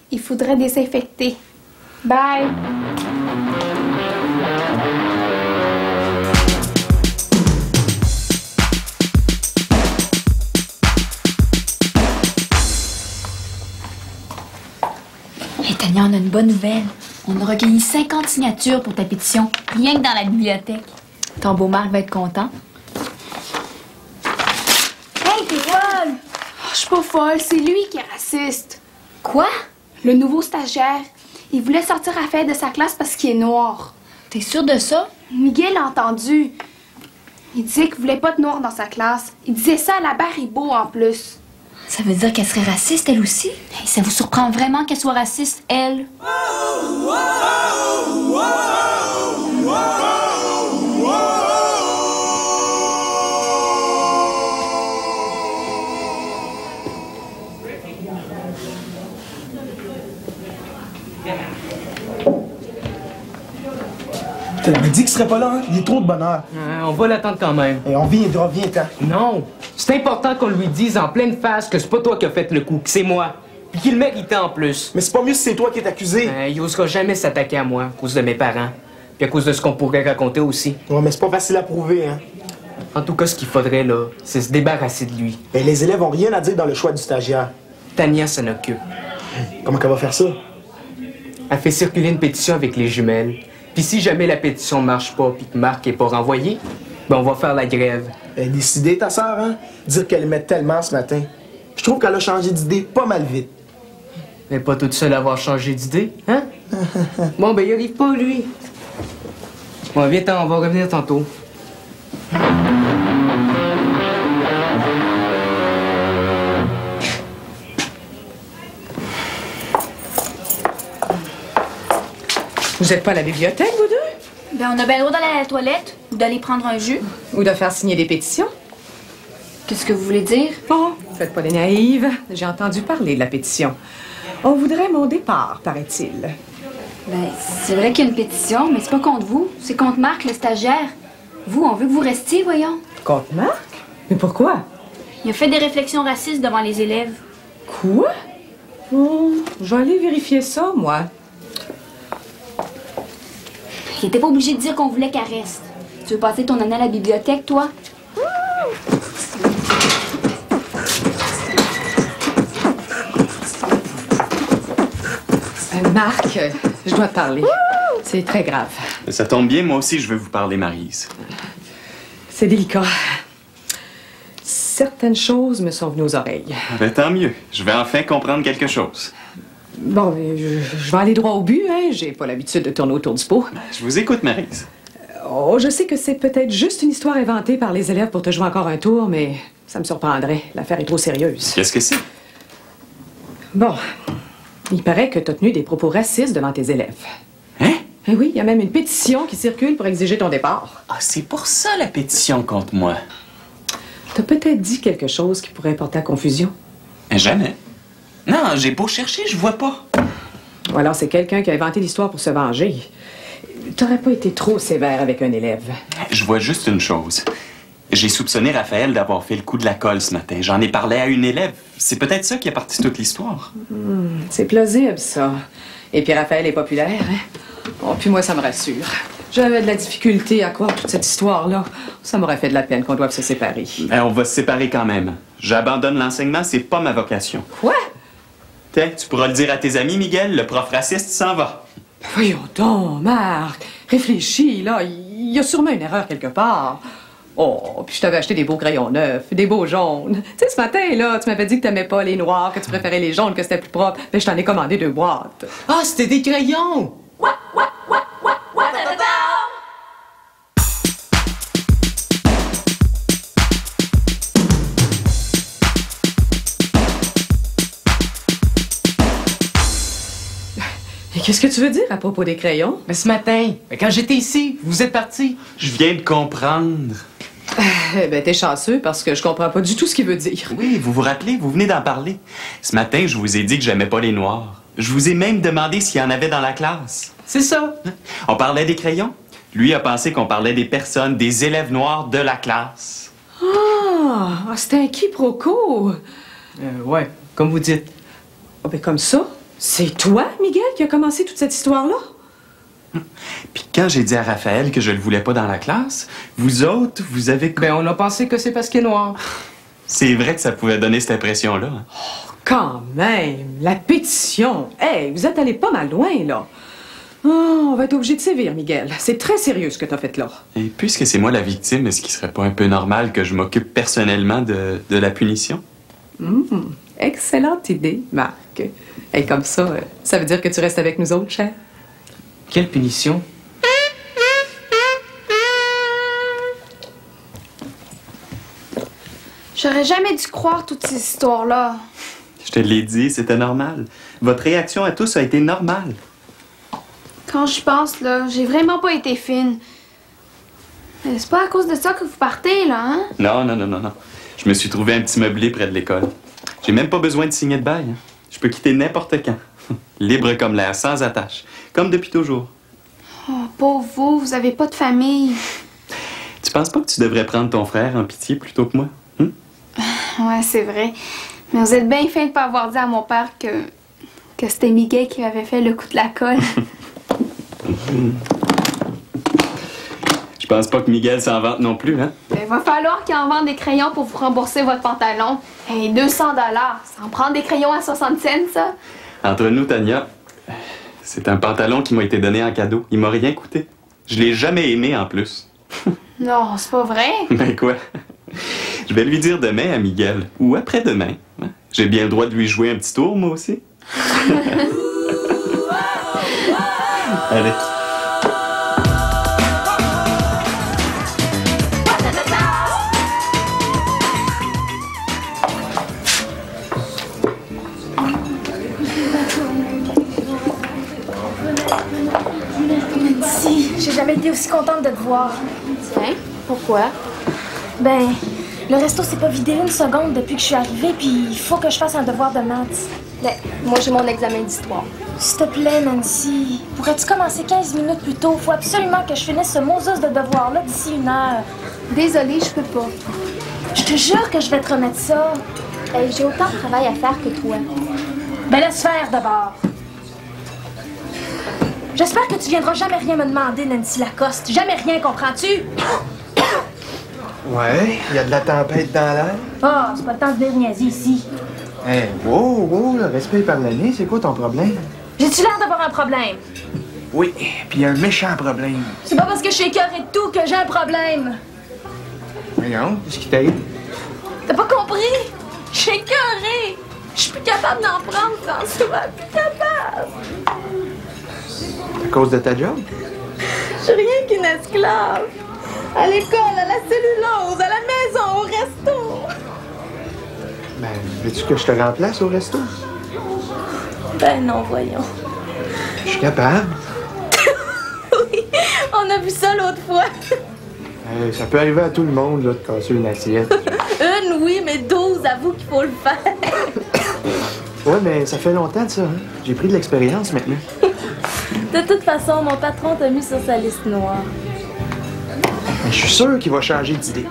il faudrait désinfecter. Bye. Hey, Tania, on a une bonne nouvelle. On a recueilli 50 signatures pour ta pétition, rien que dans la bibliothèque. Ton beau Marc va être content. Hey, t'es folle! Oh, je suis pas folle, c'est lui qui est raciste. Quoi? Le nouveau stagiaire. Il voulait sortir Raphaël de sa classe parce qu'il est noir. T'es sûre de ça? Miguel l'a entendu. Il disait qu'il voulait pas de noir dans sa classe. Il disait ça à la Baribeau en plus. Ça veut dire qu'elle serait raciste, elle aussi? Hey, ça vous surprend vraiment qu'elle soit raciste, elle? Tu m'avais dit qu'il serait pas là, hein? Il est trop de bonheur. On va l'attendre quand même. Et on reviens-t'en. Non, c'est important qu'on lui dise en pleine face que c'est pas toi qui as fait le coup, que c'est moi. Puis qu'il le méritait en plus. Mais c'est pas mieux si c'est toi qui es accusé. Il osera jamais s'attaquer à moi à cause de mes parents. Puis à cause de ce qu'on pourrait raconter aussi. Ouais, mais c'est pas facile à prouver, hein. En tout cas, ce qu'il faudrait, là, c'est se débarrasser de lui. Et les élèves ont rien à dire dans le choix du stagiaire. Tania s'en occupe. Comment qu'elle va faire ça? Elle fait circuler une pétition avec les jumelles. Puis si jamais la pétition marche pas puis que Marc est pas renvoyé, ben on va faire la grève. Elle est décidée, ta sœur, hein? Dire qu'elle aimait tellement ce matin. Je trouve qu'elle a changé d'idée pas mal vite. Elle est pas toute seule à avoir changé d'idée, hein? Bon, ben il arrive pas, lui. Bon, viens-t'en, on va revenir tantôt. Vous êtes pas à la bibliothèque, vous deux? Ben, on a bien le droit d'aller à la toilette ou d'aller prendre un jus. Ou de faire signer des pétitions? Qu'est-ce que vous voulez dire? Oh, faites pas les naïves. J'ai entendu parler de la pétition. On voudrait mon départ, paraît-il. Ben, c'est vrai qu'il y a une pétition, mais c'est pas contre vous. C'est contre Marc, le stagiaire. Vous, on veut que vous restiez, voyons. Contre Marc? Mais pourquoi? Il a fait des réflexions racistes devant les élèves. Quoi? Oh, je vais aller vérifier ça, moi. Il était pas obligé de dire qu'on voulait qu'elle reste. Tu veux passer ton année à la bibliothèque, toi? Marc, je dois te parler. C'est très grave. Ça tombe bien, moi aussi je veux vous parler, Maryse. C'est délicat. Certaines choses me sont venues aux oreilles. Ben, tant mieux. Je vais enfin comprendre quelque chose. Bon, je vais aller droit au but, hein. J'ai pas l'habitude de tourner autour du pot. Je vous écoute, Maryse. Oh, je sais que c'est peut-être juste une histoire inventée par les élèves pour te jouer encore un tour, mais ça me surprendrait. L'affaire est trop sérieuse. Qu'est-ce que c'est? Bon, il paraît que tu as tenu des propos racistes devant tes élèves. Hein? Eh oui, il y a même une pétition qui circule pour exiger ton départ. Ah, c'est pour ça la pétition contre moi. T'as peut-être dit quelque chose qui pourrait porter à confusion. Jamais. Non, j'ai beau chercher, je vois pas. Ou alors c'est quelqu'un qui a inventé l'histoire pour se venger. T'aurais pas été trop sévère avec un élève. Je vois juste une chose. J'ai soupçonné Raphaël d'avoir fait le coup de la colle ce matin. J'en ai parlé à une élève. C'est peut-être ça qui a parti toute l'histoire. C'est plausible, ça. Et puis Raphaël est populaire, hein? Oh, puis moi, ça me rassure. J'avais de la difficulté à croire toute cette histoire-là. Ça m'aurait fait de la peine qu'on doive se séparer. Ben, on va se séparer quand même. J'abandonne l'enseignement, c'est pas ma vocation. Quoi? Tiens, tu pourras le dire à tes amis, Miguel, le prof raciste s'en va. Voyons donc, Marc. Réfléchis, là. Il y a sûrement une erreur quelque part. Oh, puis je t'avais acheté des beaux crayons neufs, des beaux jaunes. Tu sais, ce matin, là, tu m'avais dit que t'aimais pas les noirs, que tu préférais les jaunes, que c'était plus propre. Ben, je t'en ai commandé 2 boîtes. Ah, c'était des crayons! Et qu'est-ce que tu veux dire à propos des crayons? Mais ce matin, quand j'étais ici, vous êtes partis. Je viens de comprendre. Eh ben, t'es chanceux parce que je comprends pas du tout ce qu'il veut dire. Oui, vous vous rappelez, vous venez d'en parler. Ce matin, je vous ai dit que j'aimais pas les noirs. Je vous ai même demandé s'il y en avait dans la classe. C'est ça. On parlait des crayons. Lui a pensé qu'on parlait des personnes, des élèves noirs de la classe. Ah, c'était un quiproquo. Ouais, comme vous dites. Oh, ben, comme ça, c'est toi, Miguel, qui a commencé toute cette histoire-là? Puis quand j'ai dit à Raphaël que je le voulais pas dans la classe, vous autres, vous avez... Ben, on a pensé que c'est parce qu'il est noir. C'est vrai que ça pouvait donner cette impression-là. Hein? Oh, quand même, la pétition. Hey, vous êtes allé pas mal loin, là. Oh, on va être obligé de sévir, Miguel. C'est très sérieux ce que t'as fait là. Et puisque c'est moi la victime, est-ce qu'il serait pas un peu normal que je m'occupe personnellement de la punition? Excellente idée, Marc. Et comme ça, ça veut dire que tu restes avec nous autres, cher? Quelle punition? J'aurais jamais dû croire toutes ces histoires-là. Je te l'ai dit, c'était normal. Votre réaction à tous a été normale. Quand je pense, là, j'ai vraiment pas été fine. Mais c'est pas à cause de ça que vous partez, là, hein? Non. Je me suis trouvé un petit meublé près de l'école. J'ai même pas besoin de signer de bail. Hein. Je peux quitter n'importe quand. Libre comme l'air, sans attache. Comme depuis toujours. Oh, pauvre vous avez pas de famille. Tu penses pas que tu devrais prendre ton frère en pitié plutôt que moi? Ouais, c'est vrai. Mais vous êtes bien fin de pas avoir dit à mon père que c'était Miguel qui avait fait le coup de la colle. Je pense pas que Miguel s'en vante non plus, hein? Il va falloir qu'il en vende des crayons pour vous rembourser votre pantalon. Hey, 200$. Ça en prend des crayons à 60 cents, ça? Entre nous, Tania, c'est un pantalon qui m'a été donné en cadeau. Il m'a rien coûté. Je l'ai jamais aimé, en plus. Non, c'est pas vrai. Ben quoi? Je vais lui dire demain à Miguel. Ou après-demain. J'ai bien le droit de lui jouer un petit tour, moi aussi. Allez. aussi contente de te voir. Tiens, pourquoi? Ben, le resto s'est pas vidé une seconde depuis que je suis arrivée, puis il faut que je fasse un devoir de maths. Ben, moi j'ai mon examen d'histoire. S'il te plaît, Nancy, pourrais-tu commencer 15 minutes plus tôt? Faut absolument que je finisse ce Moses de devoir-là d'ici 1 heure. Désolée, je peux pas. Je te jure que je vais te remettre ça. Hey, j'ai autant de travail à faire que toi. Ben laisse faire d'abord. J'espère que tu viendras jamais rien me demander, Nancy Lacoste. Jamais rien, comprends-tu? Ouais, il y a de la tempête dans l'air. Ah, c'est pas le temps de venir niaiser ici. Hey, wow, le respect par l'année, c'est quoi ton problème? J'ai-tu l'air d'avoir un problème? Oui, puis un méchant problème. C'est pas parce que je suis écœurée de tout que j'ai un problème. Voyons, qu'est-ce qui t'arrive? T'as pas compris? Je suis écœurée. Je suis plus capable d'en prendre, François. Plus capable. À cause de ta job? Je suis rien qu'une esclave. À l'école, à la cellulose, à la maison, au resto. Ben, veux-tu que je te remplace au resto? Ben non, voyons. Je suis capable. Oui, on a vu ça l'autre fois. Ça peut arriver à tout le monde, là, de casser une assiette. Une, oui, mais 12, avoue qu'il faut le faire. Ouais, mais ça fait longtemps de ça, hein? J'ai pris de l'expérience maintenant. De toute façon, mon patron t'a mis sur sa liste noire. Je suis sûr qu'il va changer d'idée.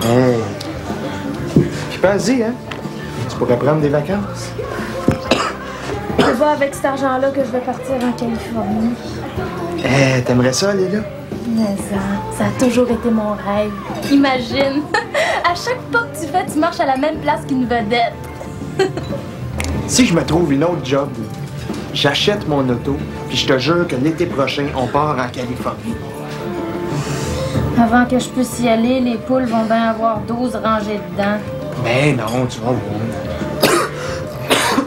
Hey. Puis pas-y, hein? Tu pourrais prendre des vacances. C'est pas avec cet argent-là que je vais partir en Californie. Eh, t'aimerais ça aller là? Mais ça a toujours été mon rêve. Imagine, à chaque pas que tu fais, tu marches à la même place qu'une vedette. Si je me trouve une autre job, j'achète mon auto, puis je te jure que l'été prochain, on part en Californie. Avant que je puisse y aller, les poules vont bien avoir 12 rangées dedans. Mais non, tu vas voir.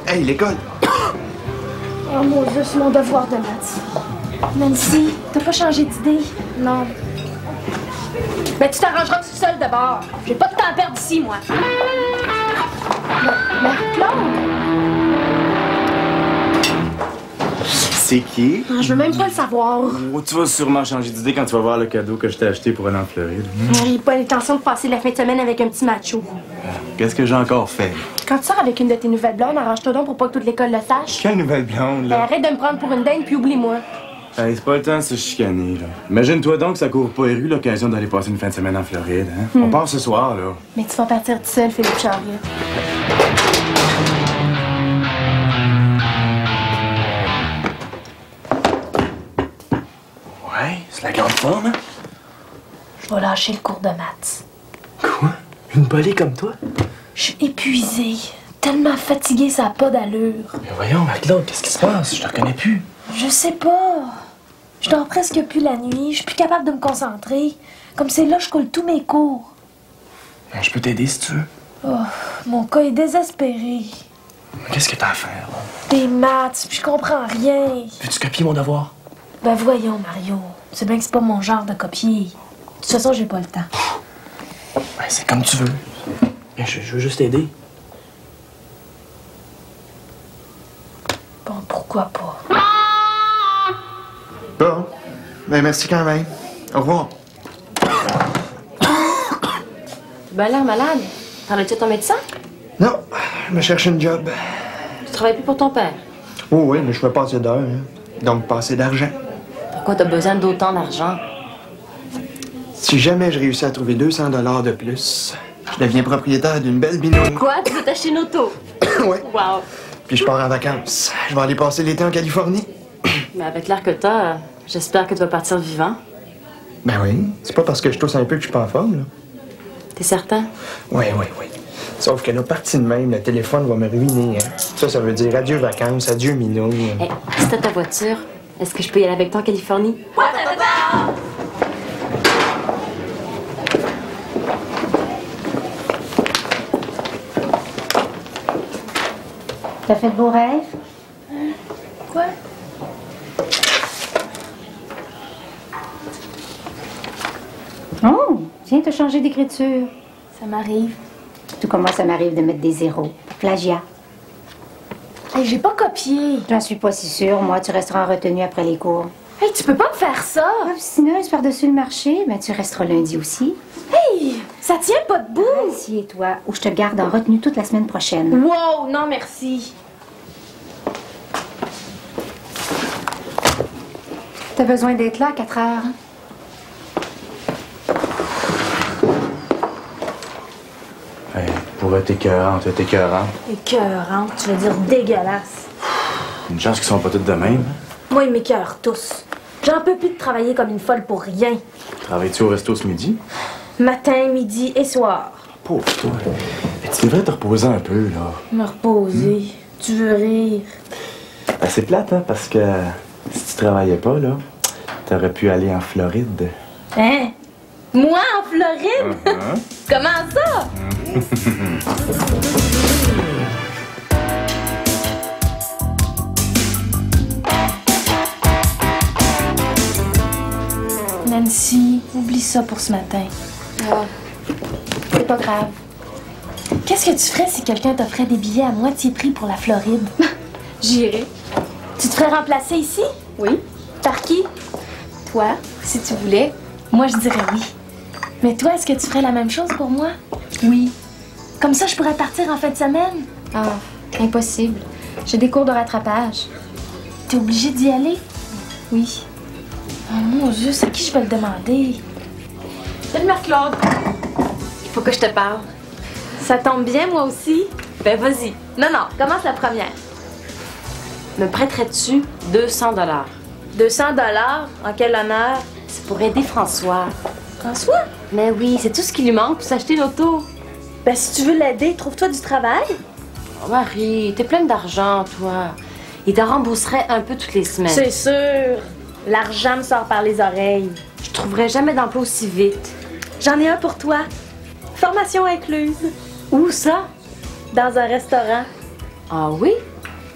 Hey, l'école! Oh mon Dieu, c'est mon devoir de maths. Nancy, t'as pas changé d'idée? Non. Ben, tu t'arrangeras tout seul d'abord. J'ai pas de temps à perdre ici, moi. Mais Claude! C'est qui? Ah, je veux même pas le savoir. Oh, tu vas sûrement changer d'idée quand tu vas voir le cadeau que je t'ai acheté pour aller en Floride. J'ai pas l'intention de passer la fin de semaine avec un petit macho. Qu'est-ce que j'ai encore fait? Quand tu sors avec une de tes nouvelles blondes, arrange-toi donc pour pas que toute l'école le sache. Quelle nouvelle blonde, Ben, là? arrête de me prendre pour une dingue puis oublie-moi. Hey, c'est pas le temps de se chicaner, là. Imagine-toi donc que ça court pas les rues l'occasion d'aller passer une fin de semaine en Floride, hein? On part ce soir, là. Mais tu vas partir tout seul, Philippe Charriot. Ouais, c'est la grande forme, hein? Je vais lâcher le cours de maths. Quoi? Une bolée comme toi? Je suis épuisée. Tellement fatiguée, ça n'a pas d'allure. Mais voyons, Marc-Claude, qu'est-ce qui se passe? Je te reconnais plus. Je sais pas. Je dors presque plus la nuit. Je suis plus capable de me concentrer. Comme c'est là, je coule tous mes cours. Ben, je peux t'aider si tu veux. Oh, mon cas est désespéré. Qu'est-ce que t'as à faire, là? Des maths, puis je comprends rien. Veux-tu copier mon devoir? Ben voyons, Mario. C'est bien que c'est pas mon genre de copier. De toute façon, j'ai pas le temps. Ben, c'est comme tu veux. Ben, je veux juste t'aider. Bon, pourquoi pas? Bon. Ben, merci quand même. Au revoir. Ben l'air malade. Parlais-tu à ton médecin? Non, je me cherche une job. Tu travailles plus pour ton père. Oh oui, mais je fais pas assez d'heures, hein. Donc pas assez d'argent. Pourquoi t'as besoin d'autant d'argent? Si jamais je réussis à trouver 200 $ de plus, je deviens propriétaire d'une belle binouille. Quoi? Tu veux t'acheter une auto? Ouais. Wow. Puis je pars en vacances. Je vais aller passer l'été en Californie. Mais avec l'air que t'as, j'espère que tu vas partir vivant. Ben oui, c'est pas parce que je tousse un peu que je suis pas en forme, là. T'es certain? Oui. Sauf que là, parti de même, le téléphone va me ruiner, hein. Ça veut dire adieu vacances, adieu minouille. Hey, si t'as ta voiture, est-ce que je peux y aller avec toi en Californie? T'as fait de beaux rêves? Quoi? Oh, viens te changer d'écriture. Ça m'arrive. Tout comme moi, ça m'arrive de mettre des zéros. Plagiat. Hey, j'ai pas copié. J'en suis pas si sûre. Moi, tu resteras en retenue après les cours. Hey, tu peux pas me faire ça! Obstineuse par-dessus le marché, mais tu resteras lundi aussi. Hey! Ça tient pas debout! Assieds-toi, ou je te garde en retenue toute la semaine prochaine. Wow! Non, merci. T'as besoin d'être là à 4 heures. Hey, pour être écœurante, t'es écœurante. Écœurante, tu veux dire dégueulasse. Une chance qu'ils sont pas toutes de même. Moi, ils m'écœurent tous. J'en peux plus de travailler comme une folle pour rien. Travailles-tu au resto ce midi? Matin, midi et soir. Pauvre toi. Mais tu devrais te reposer un peu, là. Me reposer. Tu veux rire. Ben, c'est plate, hein, parce que si tu travaillais pas, là, t'aurais pu aller en Floride. Hein? Moi, en Floride? Comment ça? Nancy, oublie ça pour ce matin. Ah, c'est pas grave. Qu'est-ce que tu ferais si quelqu'un t'offrait des billets à moitié prix pour la Floride? J'irai. Tu te ferais remplacer ici? Oui. Par qui? Toi, si tu voulais. Moi, je dirais oui. Mais toi, est-ce que tu ferais la même chose pour moi? Oui. Comme ça, je pourrais partir en fin de semaine. Ah, impossible. J'ai des cours de rattrapage. T'es obligée d'y aller? Oui. Oh mon Dieu, c'est qui je vais le demander? Salut Marc-Claude. Il faut que je te parle. Ça tombe bien, moi aussi. Ben vas-y. Non, non, commence la première. Me prêterais-tu 200 $? 200 $? En quel honneur? C'est pour aider François. François? Mais oui, c'est tout ce qui lui manque pour s'acheter l'auto. Ben, si tu veux l'aider, trouve-toi du travail. Oh, Marie, t'es pleine d'argent, toi. Il te rembourserait un peu toutes les semaines. C'est sûr. L'argent me sort par les oreilles. Je trouverais jamais d'emploi aussi vite. J'en ai un pour toi. Formation incluse. Où ça? Dans un restaurant. Ah oui?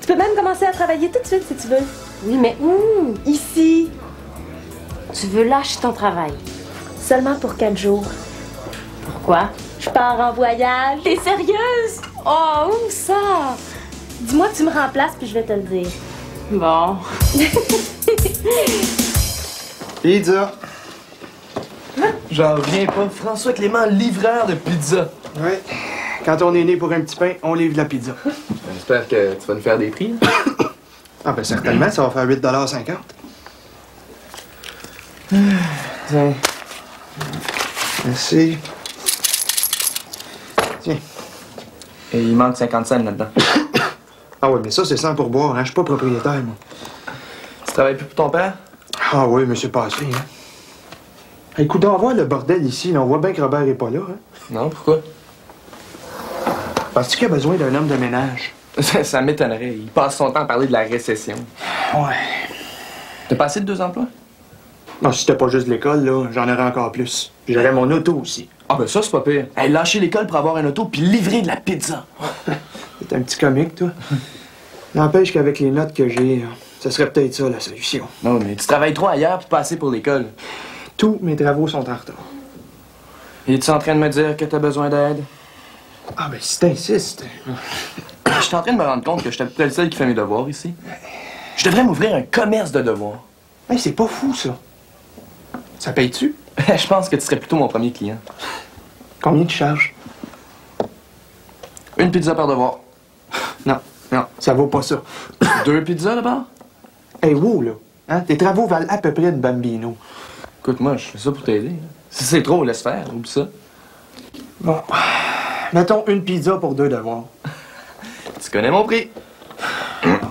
Tu peux même commencer à travailler tout de suite si tu veux. Oui, mais où? Ici. Tu veux lâcher ton travail? Seulement pour 4 jours. Pourquoi? Je pars en voyage. T'es sérieuse? Oh, où ça? Dis-moi que tu me remplaces puis je vais te le dire. Bon. Pizza. J'en reviens pas. François Clément, livreur de pizza. Ouais. Quand on est né pour un petit pain, on livre la pizza. J'espère que tu vas nous faire des prix. Ah ben certainement, ça va faire 8,50 $. Tiens. Merci. Tiens. Et il manque 50 cents là-dedans. Ah oui, mais ça, c'est sans pourboire, hein. Je suis pas propriétaire, moi. Tu travailles plus pour ton père? Ah oui, mais c'est passé, hein. Écoute, on va voir le bordel ici, là. On voit bien que Robert est pas là, hein. Non, pourquoi? Penses-tu qu'il a besoin d'un homme de ménage? Ça m'étonnerait. Il passe son temps à parler de la récession. Ouais. T'as passé de 2 emplois? Non, si c'était pas juste l'école, là, j'en aurais encore plus. Puis j'aurais mon auto aussi. Ah ben ça, c'est pas pire. Hey, lâcher l'école pour avoir un auto puis livrer de la pizza. T'es un petit comique, toi. N'empêche qu'avec les notes que j'ai, ça serait peut-être ça, la solution. Non, mais tu travailles trop ailleurs puis pas assez pour l'école. Tous mes travaux sont en retard. Es-tu en train de me dire que t'as besoin d'aide? Ah ben si t'insistes. Je suis en train de me rendre compte que je suis à peu près le seul qui fait mes devoirs ici. Je devrais m'ouvrir un commerce de devoirs. Hey, c'est pas fou, ça. Ça paye-tu? Je pense que tu serais plutôt mon premier client. Combien tu charges? Une pizza par devoir. Non, ça vaut pas ça. 2 pizzas là-bas? Hey, wow, là. Hein? Tes travaux valent à peu près une bambino. Écoute, moi, je fais ça pour t'aider. Si c'est trop, laisse faire, oublie ça. Bon. Mettons une pizza pour 2 devoirs. Tu connais mon prix.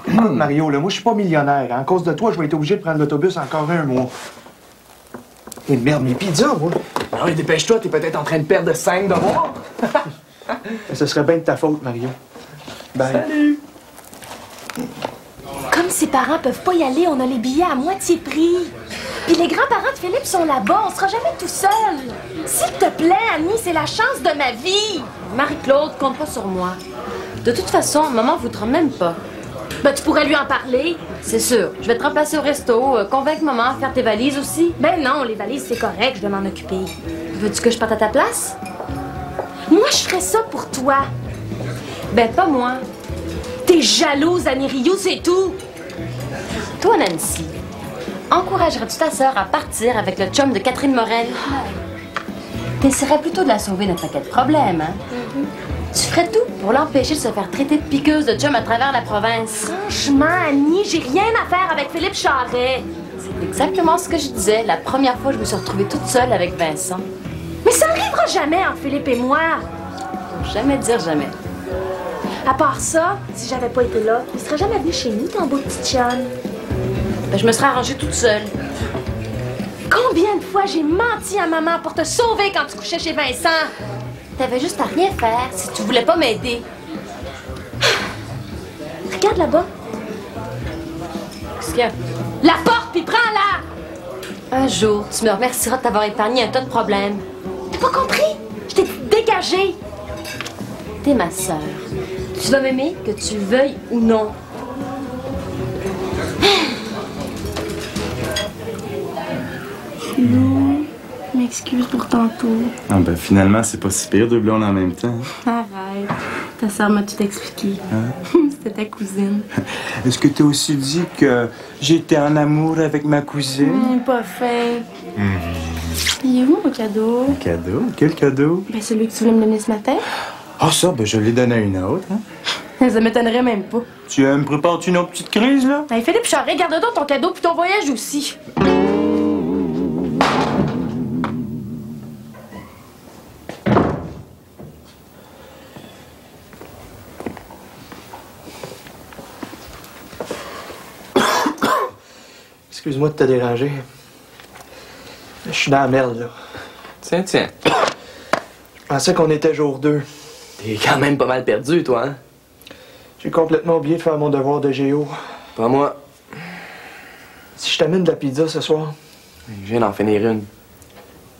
Mario, là, moi, je suis pas millionnaire. À cause de toi, je vais être obligé de prendre l'autobus encore un mois. Et merde, mes pizzas, moi. Ah oui, dépêche-toi, t'es peut-être en train de perdre 5 devoirs. Ce serait bien de ta faute, Mario. Bye. Salut! Comme ses parents peuvent pas y aller, on a les billets à moitié prix. Puis les grands-parents de Philippe sont là-bas, on sera jamais tout seul. S'il te plaît, Annie, c'est la chance de ma vie. Marie-Claude, compte pas sur moi. De toute façon, maman voudra même pas. Ben, tu pourrais lui en parler. C'est sûr. Je vais te remplacer au resto, convaincre maman à faire tes valises aussi. Ben non, les valises, c'est correct, je vais m'en occuper. Veux-tu que je parte à ta place? Moi, je ferais ça pour toi. Ben, pas moi. T'es jalouse, Annie Rioux, c'est tout. Toi, Nancy, encouragerais-tu ta sœur à partir avec le chum de Catherine Morel? T'essaierais plutôt de la sauver d'un paquet de problèmes, hein? Tu ferais tout pour l'empêcher de se faire traiter de piqueuse de chum à travers la province. Franchement, Annie, j'ai rien à faire avec Philippe Charret. C'est exactement ce que je disais la première fois que je me suis retrouvée toute seule avec Vincent. Mais ça n'arrivera jamais entre Philippe et moi. Jamais dire jamais. À part ça, si j'avais pas été là, il serait jamais venu chez nous, ton beau petit chum. Ben, je me serais arrangée toute seule. Combien de fois j'ai menti à maman pour te sauver quand tu couchais chez Vincent? T'avais juste à rien faire si tu voulais pas m'aider. Regarde là-bas. Qu'est-ce qu'il y a? La porte, puis prends-la! Un jour, tu me remercieras de t'avoir épargné un tas de problèmes. T'as pas compris? Je t'ai dégagée. T'es ma sœur. Tu vas m'aimer que tu le veuilles ou non. Non, m'excuse pour tantôt. Ah ben finalement, c'est pas si pire, deux blondes en même temps. Arrête. Ta sœur m'a tout expliqué. Hein? C'était ta cousine. Est-ce que t'as aussi dit que j'étais en amour avec ma cousine? Pas fin. Il est où mon cadeau? Un cadeau? Quel cadeau? Ben celui que tu voulais me donner ce matin. Ah ça, ben je l'ai donné à une autre. Hein? Ça m'étonnerait même pas. Tu me prépares-tu une autre petite crise, là? Hey, Philippe Charret, garde donc ton cadeau puis ton voyage aussi. Excuse-moi de te déranger. Je suis dans la merde, là. Tiens. Je pensais qu'on était jour 2. T'es quand même pas mal perdu, toi, hein? J'ai complètement oublié de faire mon devoir de géo. Pas moi. Si je t'amène de la pizza ce soir? Je viens d'en finir une.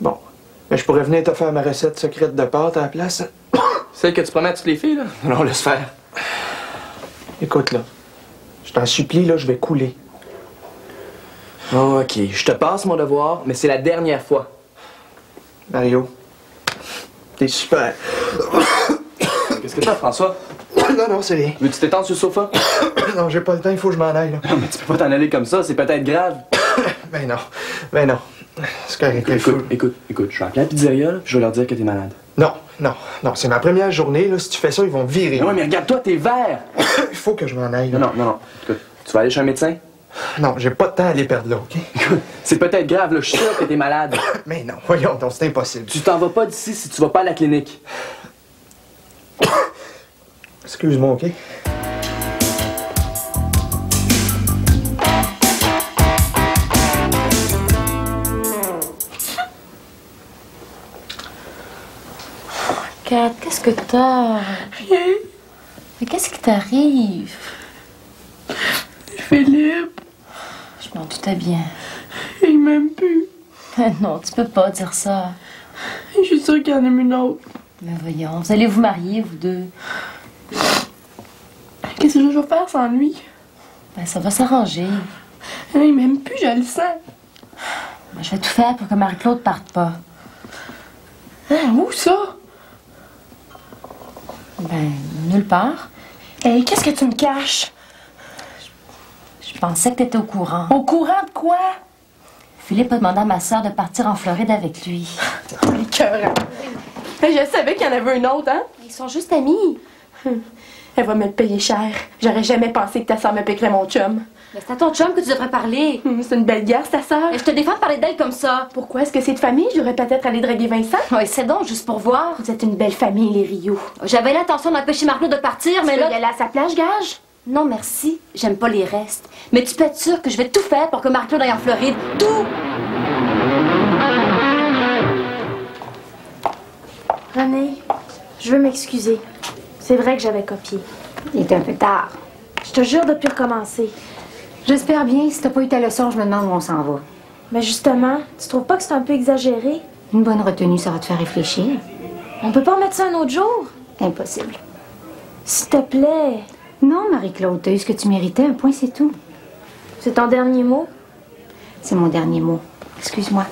Bon. Mais je pourrais venir te faire ma recette secrète de pâte à la place. Celle que tu promets à toutes les filles, là? Non, laisse faire. Écoute, là. Je t'en supplie, là, je vais couler. Oh, OK. Je te passe mon devoir, mais c'est la dernière fois. Mario, t'es super. Qu'est-ce que t'as, François? Non, c'est rien. Veux-tu t'étendre sur le sofa? Non, j'ai pas le temps, il faut que je m'en aille, là. Non, mais tu peux pas t'en aller comme ça, c'est peut-être grave. Ben non. C'est correct. Écoute, je vais appeler la pizzeria, là, puis je vais leur dire que t'es malade. Non, c'est ma première journée, là. Si tu fais ça, ils vont me virer. Ouais, mais regarde-toi, t'es vert! Il faut que je m'en aille, là. Non. Écoute, tu vas aller chez un médecin? Non, j'ai pas de temps à aller perdre là, OK? Écoute, c'est peut-être grave, là, je suis sûr que t'es malade. Mais non, voyons donc, c'est impossible. Tu t'en vas pas d'ici si tu vas pas à la clinique. Excuse-moi, OK? Kat, qu'est-ce que t'as? Rien. Mais qu'est-ce qui t'arrive? Philippe. Je m'en doutais bien. Il m'aime plus. Non, tu peux pas dire ça. Je suis sûre qu'il y en a une autre. Mais voyons, vous allez vous marier, vous deux. Qu'est-ce que je vais faire sans lui? Ben, ça va s'arranger. Il m'aime plus, je le sens. Ben, je vais tout faire pour que Marie-Claude parte pas. Où ça? Ben, nulle part. Hey, qu'est-ce que tu me caches? Je pensais que t'étais au courant. Au courant de quoi? Philippe a demandé à ma soeur de partir en Floride avec lui. Les cœurs. Je savais qu'il y en avait une autre, hein? Ils sont juste amis. Elle va me le payer cher. J'aurais jamais pensé que ta soeur me piquerait mon chum. Mais c'est à ton chum que tu devrais parler. C'est une belle garce, ta soeur. Je te défends de parler d'elle comme ça. Pourquoi? Est-ce que c'est de famille? J'aurais peut-être allé draguer Vincent. Oui, c'est donc, juste pour voir. Vous êtes une belle famille, les Rio. J'avais l'intention d'empêcher Marlo de partir, mais Tu là... veux y aller à sa plage, gage? Non, merci. J'aime pas les restes. Mais tu peux être sûr que je vais tout faire pour que Marlo aille en Floride. Tout! René, je veux m'excuser. C'est vrai que j'avais copié. Il est un peu tard. Je te jure de plus recommencer. J'espère bien. Si t'as pas eu ta leçon, je me demande où on s'en va. Mais justement, tu trouves pas que c'est un peu exagéré? Une bonne retenue, ça va te faire réfléchir. On peut pas remettre ça un autre jour? Impossible. S'il te plaît. Non, Marie-Claude, t'as eu ce que tu méritais. Un point, c'est tout. C'est ton dernier mot? C'est mon dernier mot. Excuse-moi.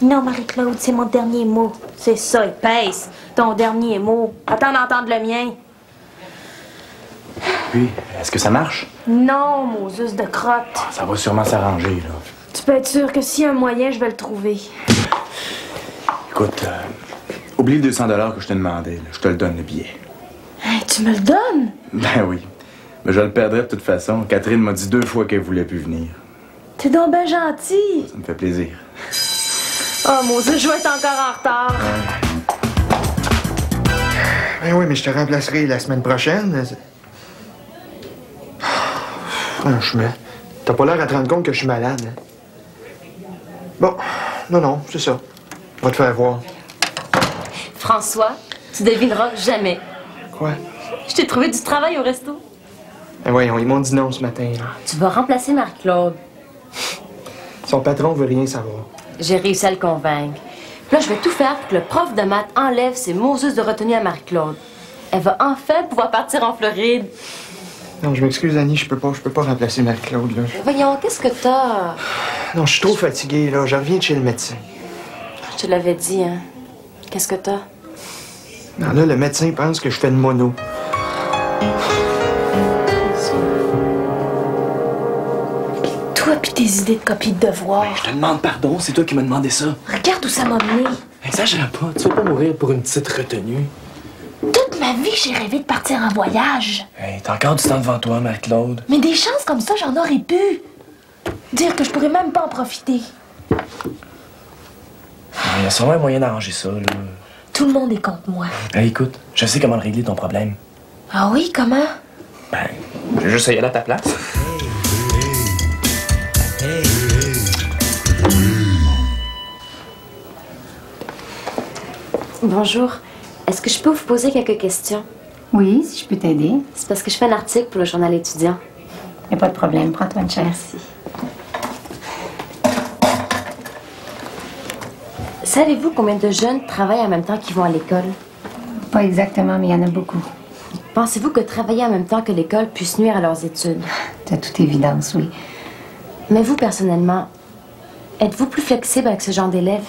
Non, Marie-Claude, c'est mon dernier mot. C'est ça, épaisse. Ton dernier mot. Attends d'entendre le mien. Puis, est-ce que ça marche? Non, Moses de crotte. Ça va sûrement s'arranger, là. Tu peux être sûr que s'il y a un moyen, je vais le trouver. Écoute, oublie le 200 $ que je te demandais. Là. Je te le donne, le billet. Hey, tu me le donnes? Ben oui. Mais je le perdrais de toute façon. Catherine m'a dit 2 fois qu'elle voulait plus venir. T'es donc ben gentil. Ça me fait plaisir. Oh, Moses, je vais être encore en retard. Ben oui, mais je te remplacerai la semaine prochaine. Franchement, t'as pas l'air à te rendre compte que je suis malade. Hein? Bon, non, c'est ça. On va te faire voir. François, tu devineras jamais. Quoi? Je t'ai trouvé du travail au resto. Ben voyons, ils m'ont dit non ce matin. Là. Tu vas remplacer Marie-Claude. Son patron veut rien savoir. J'ai réussi à le convaincre. Puis là, je vais tout faire pour que le prof de maths enlève ses Moses de retenue à Marie-Claude. Elle va enfin pouvoir partir en Floride. Non, je m'excuse, Annie, je peux pas remplacer Marie-Claude, là. Voyons, qu'est-ce que t'as? Non, je suis trop fatigué, là. Je reviens de chez le médecin. Je te l'avais dit, hein. Qu'est-ce que t'as? Non, là, le médecin pense que je fais de mono. Toi pis tes idées de copies de devoirs. Je te demande pardon, c'est toi qui m'as demandé ça. Regarde où ça m'a mené. Exagère pas, tu vas pas mourir pour une petite retenue. Toute ma vie, j'ai rêvé de partir en voyage. Hey, t'as encore du temps devant toi, Marie-Claude. Mais des chances comme ça, j'en aurais pu. Dire que je pourrais même pas en profiter. Il y a sûrement un moyen d'arranger ça, là. Tout le monde est contre moi. Hey, écoute, je sais comment régler ton problème. Ah oui, comment? Ben, j'ai juste à y aller à ta place. Bonjour. Est-ce que je peux vous poser quelques questions? Oui, si je peux t'aider. C'est parce que je fais un article pour le journal étudiant. Y a pas de problème, prends-toi une chaise. Merci. Savez-vous combien de jeunes travaillent en même temps qu'ils vont à l'école? Pas exactement, mais il y en a beaucoup. Pensez-vous que travailler en même temps que l'école puisse nuire à leurs études? De toute évidence, oui. Mais vous, personnellement, êtes-vous plus flexible avec ce genre d'élèves?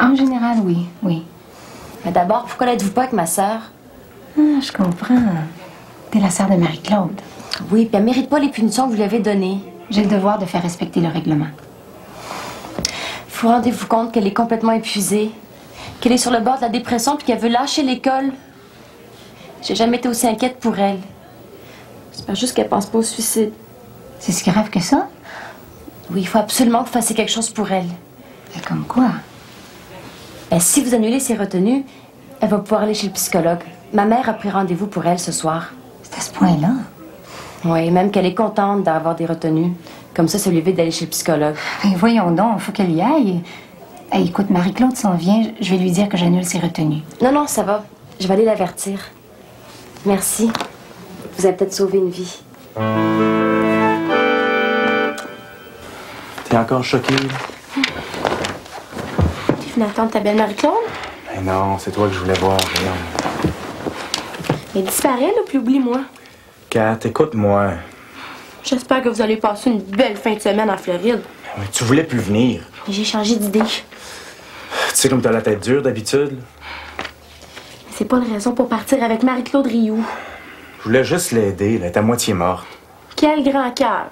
En général, oui, oui. Mais d'abord, pourquoi n'êtes-vous pas avec ma sœur? Ah, je comprends. T'es la sœur de Marie-Claude. Oui, puis elle mérite pas les punitions que vous lui avez données. J'ai le devoir de faire respecter le règlement. Vous rendez-vous compte qu'elle est complètement épuisée? Qu'elle est sur le bord de la dépression puis qu'elle veut lâcher l'école? J'ai jamais été aussi inquiète pour elle. J'espère juste qu'elle pense pas au suicide. C'est si grave que ça? Oui, il faut absolument que vous fassiez quelque chose pour elle. Et comme quoi? Ben, si vous annulez ses retenues, elle va pouvoir aller chez le psychologue. Ma mère a pris rendez-vous pour elle ce soir. C'est à ce point-là? Oui, même qu'elle est contente d'avoir des retenues. Comme ça lui évite d'aller chez le psychologue. Ben, voyons donc, il faut qu'elle y aille. Hey, écoute, Marie-Claude s'en vient, je vais lui dire que j'annule ses retenues. Non, ça va. Je vais aller l'avertir. Merci. Vous avez peut-être sauvé une vie. T'es encore choquée? Tu venais attendre ta belle Marie-Claude? Ben non, c'est toi que je voulais voir, voyons. Mais disparaît, là, puis oublie-moi. Kat, écoute-moi. J'espère que vous allez passer une belle fin de semaine en Floride. Mais tu voulais plus venir. J'ai changé d'idée. Tu sais comme t'as la tête dure d'habitude. C'est pas une raison pour partir avec Marie-Claude Rioux. Je voulais juste l'aider, elle est à moitié morte. Quel grand cœur.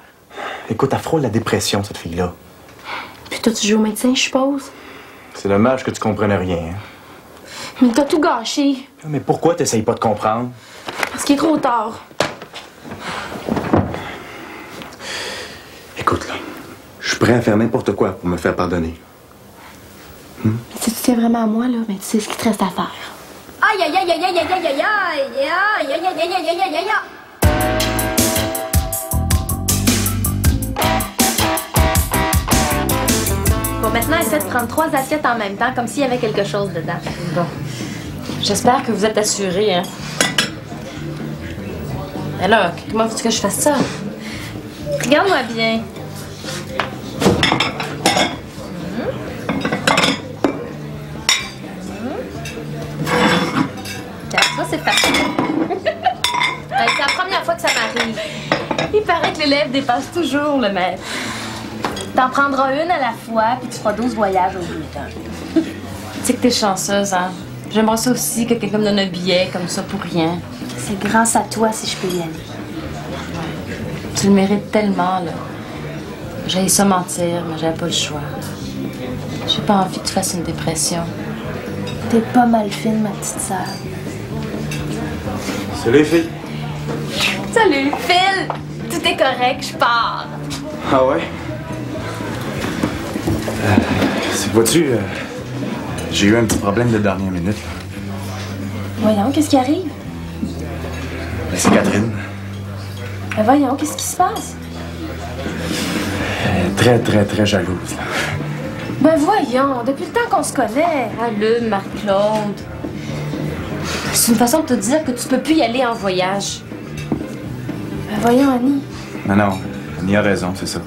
Écoute, elle frôle la dépression, cette fille-là. Puis toi, tu joues au médecin, je suppose? C'est dommage que tu comprennes rien. Hein? Mais t'as tout gâché. Mais pourquoi t'essayes pas de comprendre? Parce qu'il est trop tard. Écoute, là, je suis prêt à faire n'importe quoi pour me faire pardonner. Si tu tiens vraiment à moi, là, mais tu sais ce qu'il te reste à faire. Aïe, aïe, aïe, aïe, aïe, aïe, aïe, aïe, aïe, aïe, aïe, aïe, aïe, aïe, aïe, aïe. Bon, maintenant, essaie de prendre 3 assiettes en même temps, comme s'il y avait quelque chose dedans. Bon. J'espère que vous êtes assurés, hein. Alors, comment veux-tu que je fasse ça? Regarde-moi bien. Ça, c'est facile. C'est la première fois que ça m'arrive. Il paraît que l'élève dépasse toujours le maître. T'en prendras une à la fois, puis tu feras 12 voyages au bout du temps. Tu sais que t'es chanceuse, hein? J'aimerais ça aussi que quelqu'un me donne un billet comme ça pour rien. C'est grâce à toi si je peux y aller. Tu le mérites tellement, là. J'ai ça mentir, mais j'avais pas le choix. J'ai pas envie que tu fasses une dépression. T'es pas mal fine, ma petite sœur. Salut les filles. Salut, Phil! Tout est correct, je pars. Ah ouais? Vois-tu, j'ai eu un petit problème de dernière minute. Voyons, qu'est-ce qui arrive? Ben, c'est Catherine. Voyons, qu'est-ce qui se passe? Elle est très, très, très jalouse. Là. Ben voyons, depuis le temps qu'on se connaît. Allez, Marc-Claude. C'est une façon de te dire que tu peux plus y aller en voyage. Ben voyons, Annie. Non, Annie a raison, c'est ça.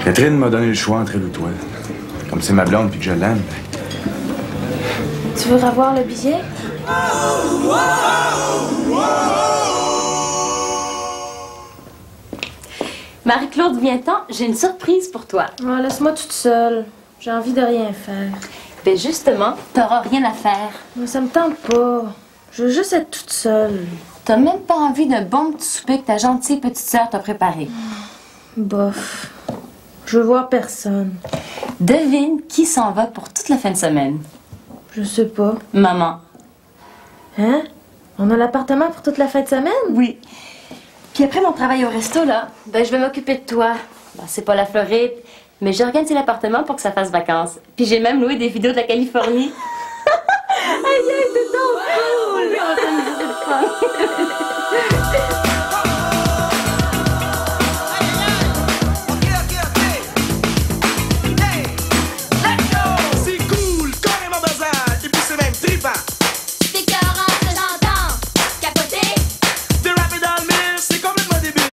Catherine m'a donné le choix entre elle ou toi. Comme c'est ma blonde puis que je l'aime. Tu veux revoir le billet? Marie-Claude, viens-t'en, j'ai une surprise pour toi. Oh, laisse-moi toute seule. J'ai envie de rien faire. Ben justement, t'auras rien à faire. Mais ça me tente pas. Je veux juste être toute seule. T'as même pas envie d'un bon petit souper que ta gentille petite sœur t'a préparé. Bof. Je veux voir personne. Devine qui s'en va pour toute la fin de semaine. Je sais pas. Maman. Hein? On a l'appartement pour toute la fin de semaine? Oui. Puis après mon travail au resto, là, ben je vais m'occuper de toi. Ben, c'est pas la Floride, mais j'ai organisé l'appartement pour que ça fasse vacances. Puis j'ai même loué des vidéos de la Californie. Aïe, aïe, c'est trop cool!